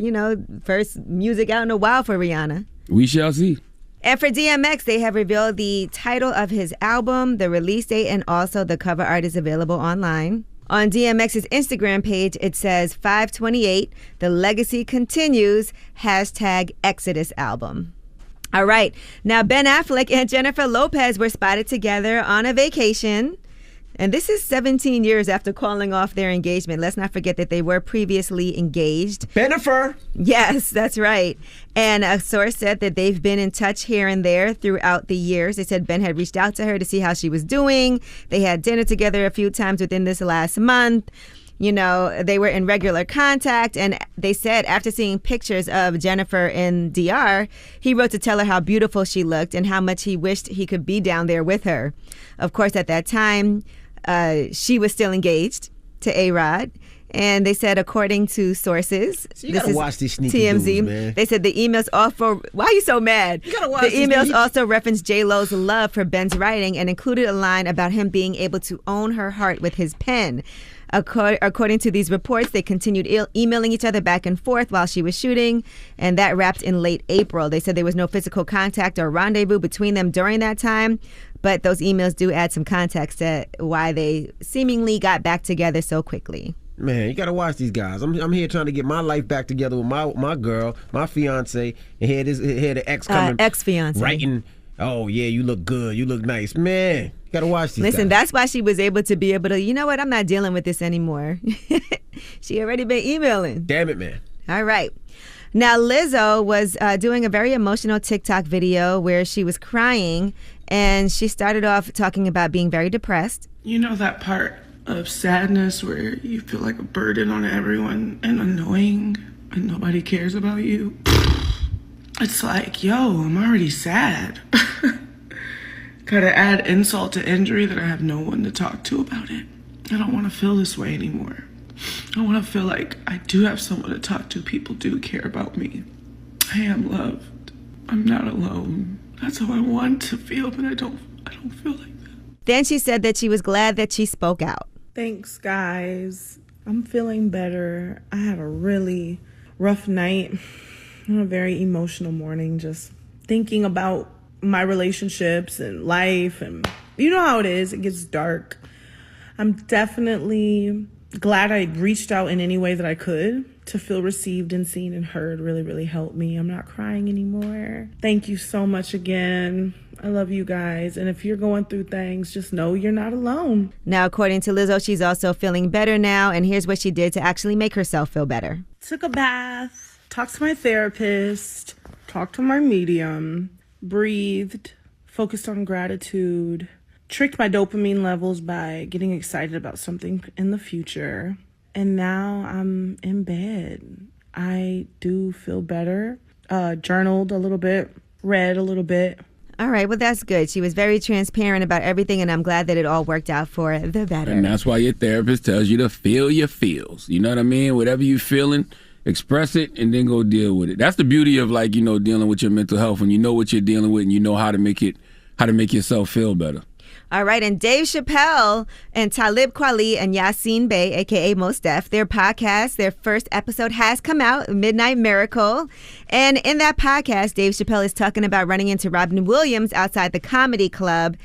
first music out in a while for Rihanna. We shall see. And for DMX, they have revealed the title of his album, the release date, and also the cover art is available online. On DMX's Instagram page, it says 5/28, the legacy continues, #Exodus album. All right. Now, Ben Affleck and Jennifer Lopez were spotted together on a vacation. And this is 17 years after calling off their engagement. Let's not forget that they were previously engaged. Bennifer. Yes, that's right. And a source said that they've been in touch here and there throughout the years. They said Ben had reached out to her to see how she was doing. They had dinner together a few times within this last month. They were in regular contact, and they said after seeing pictures of Jennifer in DR, he wrote to tell her how beautiful she looked and how much he wished he could be down there with her. Of course, at that time, she was still engaged to A-Rod. And they said, according to sources, so you gotta watch these sneaky TMZ. dudes, man. They said the emails why are you so mad? You gotta watch the these emails sneaky- also referenced J-Lo's love for Ben's writing and included a line about him being able to own her heart with his pen. According to these reports, they continued emailing each other back and forth while she was shooting, and that wrapped in late April. They said there was no physical contact or rendezvous between them during that time, but those emails do add some context to why they seemingly got back together so quickly. Man, you gotta watch these guys. I'm here trying to get my life back together with my girl, my fiance, and here the ex coming, ex-fiance, writing. Oh yeah, you look good, you look nice, man. You gotta watch these. Listen, guys. that's why she was able to be able to. You know what? I'm not dealing with this anymore. She already been emailing. Damn it, man. All right. Now Lizzo was doing a very emotional TikTok video where she was crying, and she started off talking about being very depressed. You know that part of sadness where you feel like a burden on everyone and annoying and nobody cares about you. It's like, yo, I'm already sad. Gotta add insult to injury that I have no one to talk to about it. I don't want to feel this way anymore. I want to feel like I do have someone to talk to. People do care about me. I am loved. I'm not alone. That's how I want to feel, but I don't feel like that. Then she said that she was glad that she spoke out. Thanks, guys. I'm feeling better. I had a really rough night and a very emotional morning, just thinking about my relationships and life, and you know how it is. It gets dark. I'm definitely glad I reached out in any way that I could. To feel received and seen and heard really, really helped me. I'm not crying anymore. Thank you so much again. I love you guys. And if you're going through things, just know you're not alone. Now, according to Lizzo, she's also feeling better now. And here's what she did to actually make herself feel better. Took a bath, talked to my therapist, talked to my medium, breathed, focused on gratitude, tricked my dopamine levels by getting excited about something in the future. And now I'm in bed. I do feel better. Journaled a little bit, read a little bit. All right, well, that's good. She was very transparent about everything, and I'm glad that it all worked out for the better. And that's why your therapist tells you to feel your feels. You know what I mean? Whatever you're feeling, express it and then go deal with it. That's the beauty of, like, you know, dealing with your mental health, when you know what you're dealing with and you know how to make yourself feel better. All right, and Dave Chappelle and Talib Kweli and Yassine Bey, a.k.a. Mos Def, their podcast, their first episode has come out, Midnight Miracle. And in that podcast, Dave Chappelle is talking about running into Robin Williams outside the comedy club.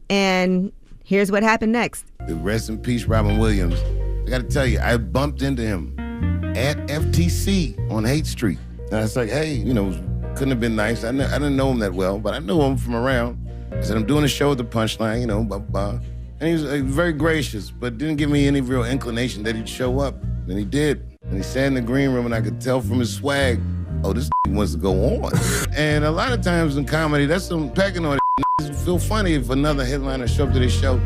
And here's what happened next. Rest in peace, Robin Williams. I got to tell you, I bumped into him at FTC on Haight Street. And I was like, hey, you know, couldn't have been nice. I didn't know him that well, but I knew him from around. I said, I'm doing a show at the Punchline, you know, blah, blah. And he was very gracious, but didn't give me any real inclination that he'd show up. And he did. And he sat in the green room, and I could tell from his swag, oh, this wants to go on. And a lot of times in comedy, that's some pecking on it. Feel funny if another headliner show up to this show,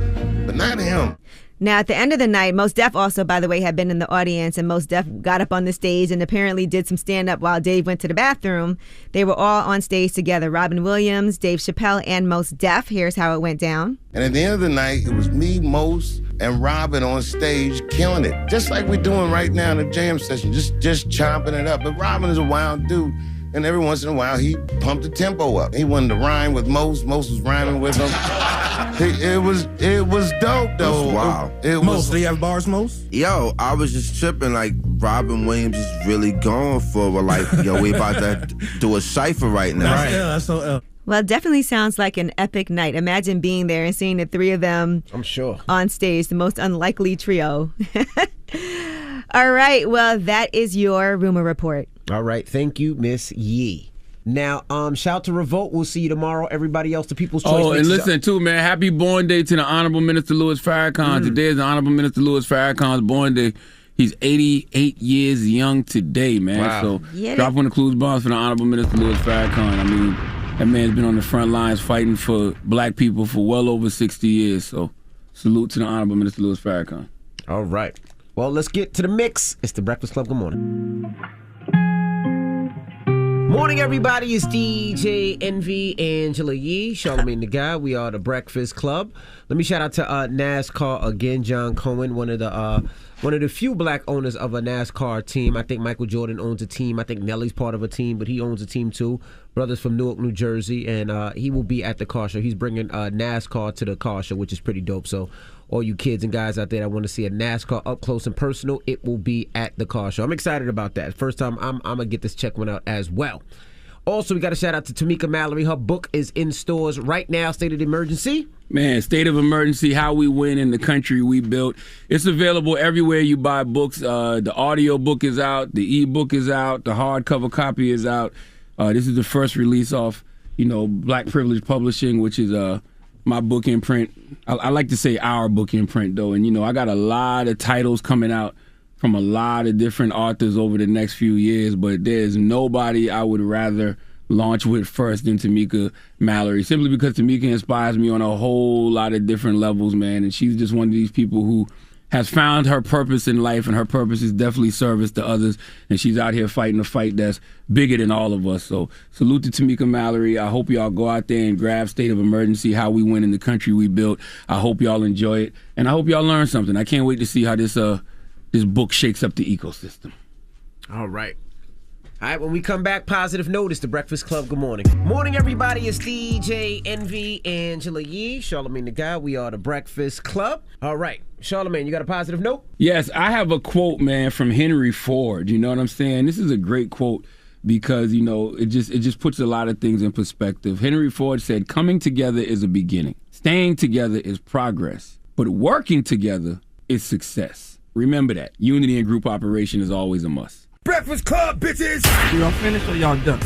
but not him. Now, at the end of the night, Mos Def also, by the way, had been in the audience, and Mos Def got up on the stage and apparently did some stand-up while Dave went to the bathroom. They were all on stage together, Robin Williams, Dave Chappelle, and Mos Def. Here's how it went down. And at the end of the night, it was me, Mos, and Robin on stage killing it. Just like we're doing right now in the jam session, just chomping it up. But Robin is a wild dude. And every once in a while, he pumped the tempo up. He wanted to rhyme with Mos. Mos was rhyming with him. It was dope, though. Wow. Mos, do you have bars, Mos? Yo, I was just tripping. Like, Robin Williams is really going for it. Like, yo, we about to do a cypher right now. Right. Yeah, that's so ill. Well, it definitely sounds like an epic night. Imagine being there and seeing the three of them, I'm sure, on stage, the most unlikely trio. All right, well, that is your rumor report. All right, thank you, Miss Yee. Now, shout out to Revolt. We'll see you tomorrow. Everybody else, the People's Choice. Oh, and listen, too, man, happy born day to the Honorable Minister Louis Farrakhan. Today is the Honorable Minister Louis Farrakhan's born day. He's 88 years young today, man. Wow. So drop one of the clues bombs for the Honorable Minister Louis Farrakhan. I mean, that man's been on the front lines fighting for black people for well over 60 years. So salute to the Honorable Minister Louis Farrakhan. All right. Well, let's get to the mix. It's the Breakfast Club. Good morning. Morning, everybody. It's DJ Envy, Angela Yee, Charlamagne the Guy. We are the Breakfast Club. Let me shout out to NASCAR again. John Cohen, one of the few black owners of a NASCAR team. I think Michael Jordan owns a team. I think Nelly's part of a team, but he owns a team too. Brothers from Newark, New Jersey, and he will be at the car show. He's bringing NASCAR to the car show, which is pretty dope. So all you kids and guys out there that want to see a NASCAR up close and personal, it will be at the car show. I'm excited about that. First time I'm going to get this check one out as well. Also, we got a shout out to Tamika Mallory. Her book is in stores right now, State of Emergency. Man, State of Emergency, How We Win in the Country We Built. It's available everywhere you buy books. The audio book is out. The e-book is out. The hardcover copy is out. This is the first release off, Black Privilege Publishing, which is my book imprint. I like to say our book imprint, though. And, I got a lot of titles coming out from a lot of different authors over the next few years, but there's nobody I would rather launch with first than Tamika Mallory, simply because Tamika inspires me on a whole lot of different levels, man. And she's just one of these people who has found her purpose in life, and her purpose is definitely service to others, and she's out here fighting a fight that's bigger than all of us. So salute to Tamika Mallory. I hope y'all go out there and grab State of Emergency, How We Win in the Country We Built. I hope y'all enjoy it, and I hope y'all learn something. I can't wait to see how this book shakes up the ecosystem. All right. All right, when we come back, positive note, it's the Breakfast Club. Good morning. Morning, everybody. It's DJ Envy, Angela Yee, Charlamagne the Guy. We are the Breakfast Club. All right. Charlamagne, you got a positive note? Yes, I have a quote, man, from Henry Ford. You know what I'm saying? This is a great quote because, you know, it just puts a lot of things in perspective. Henry Ford said, "Coming together is a beginning. Staying together is progress. But working together is success." Remember that. Unity and group operation is always a must. Breakfast Club, bitches! Y'all finished or y'all done?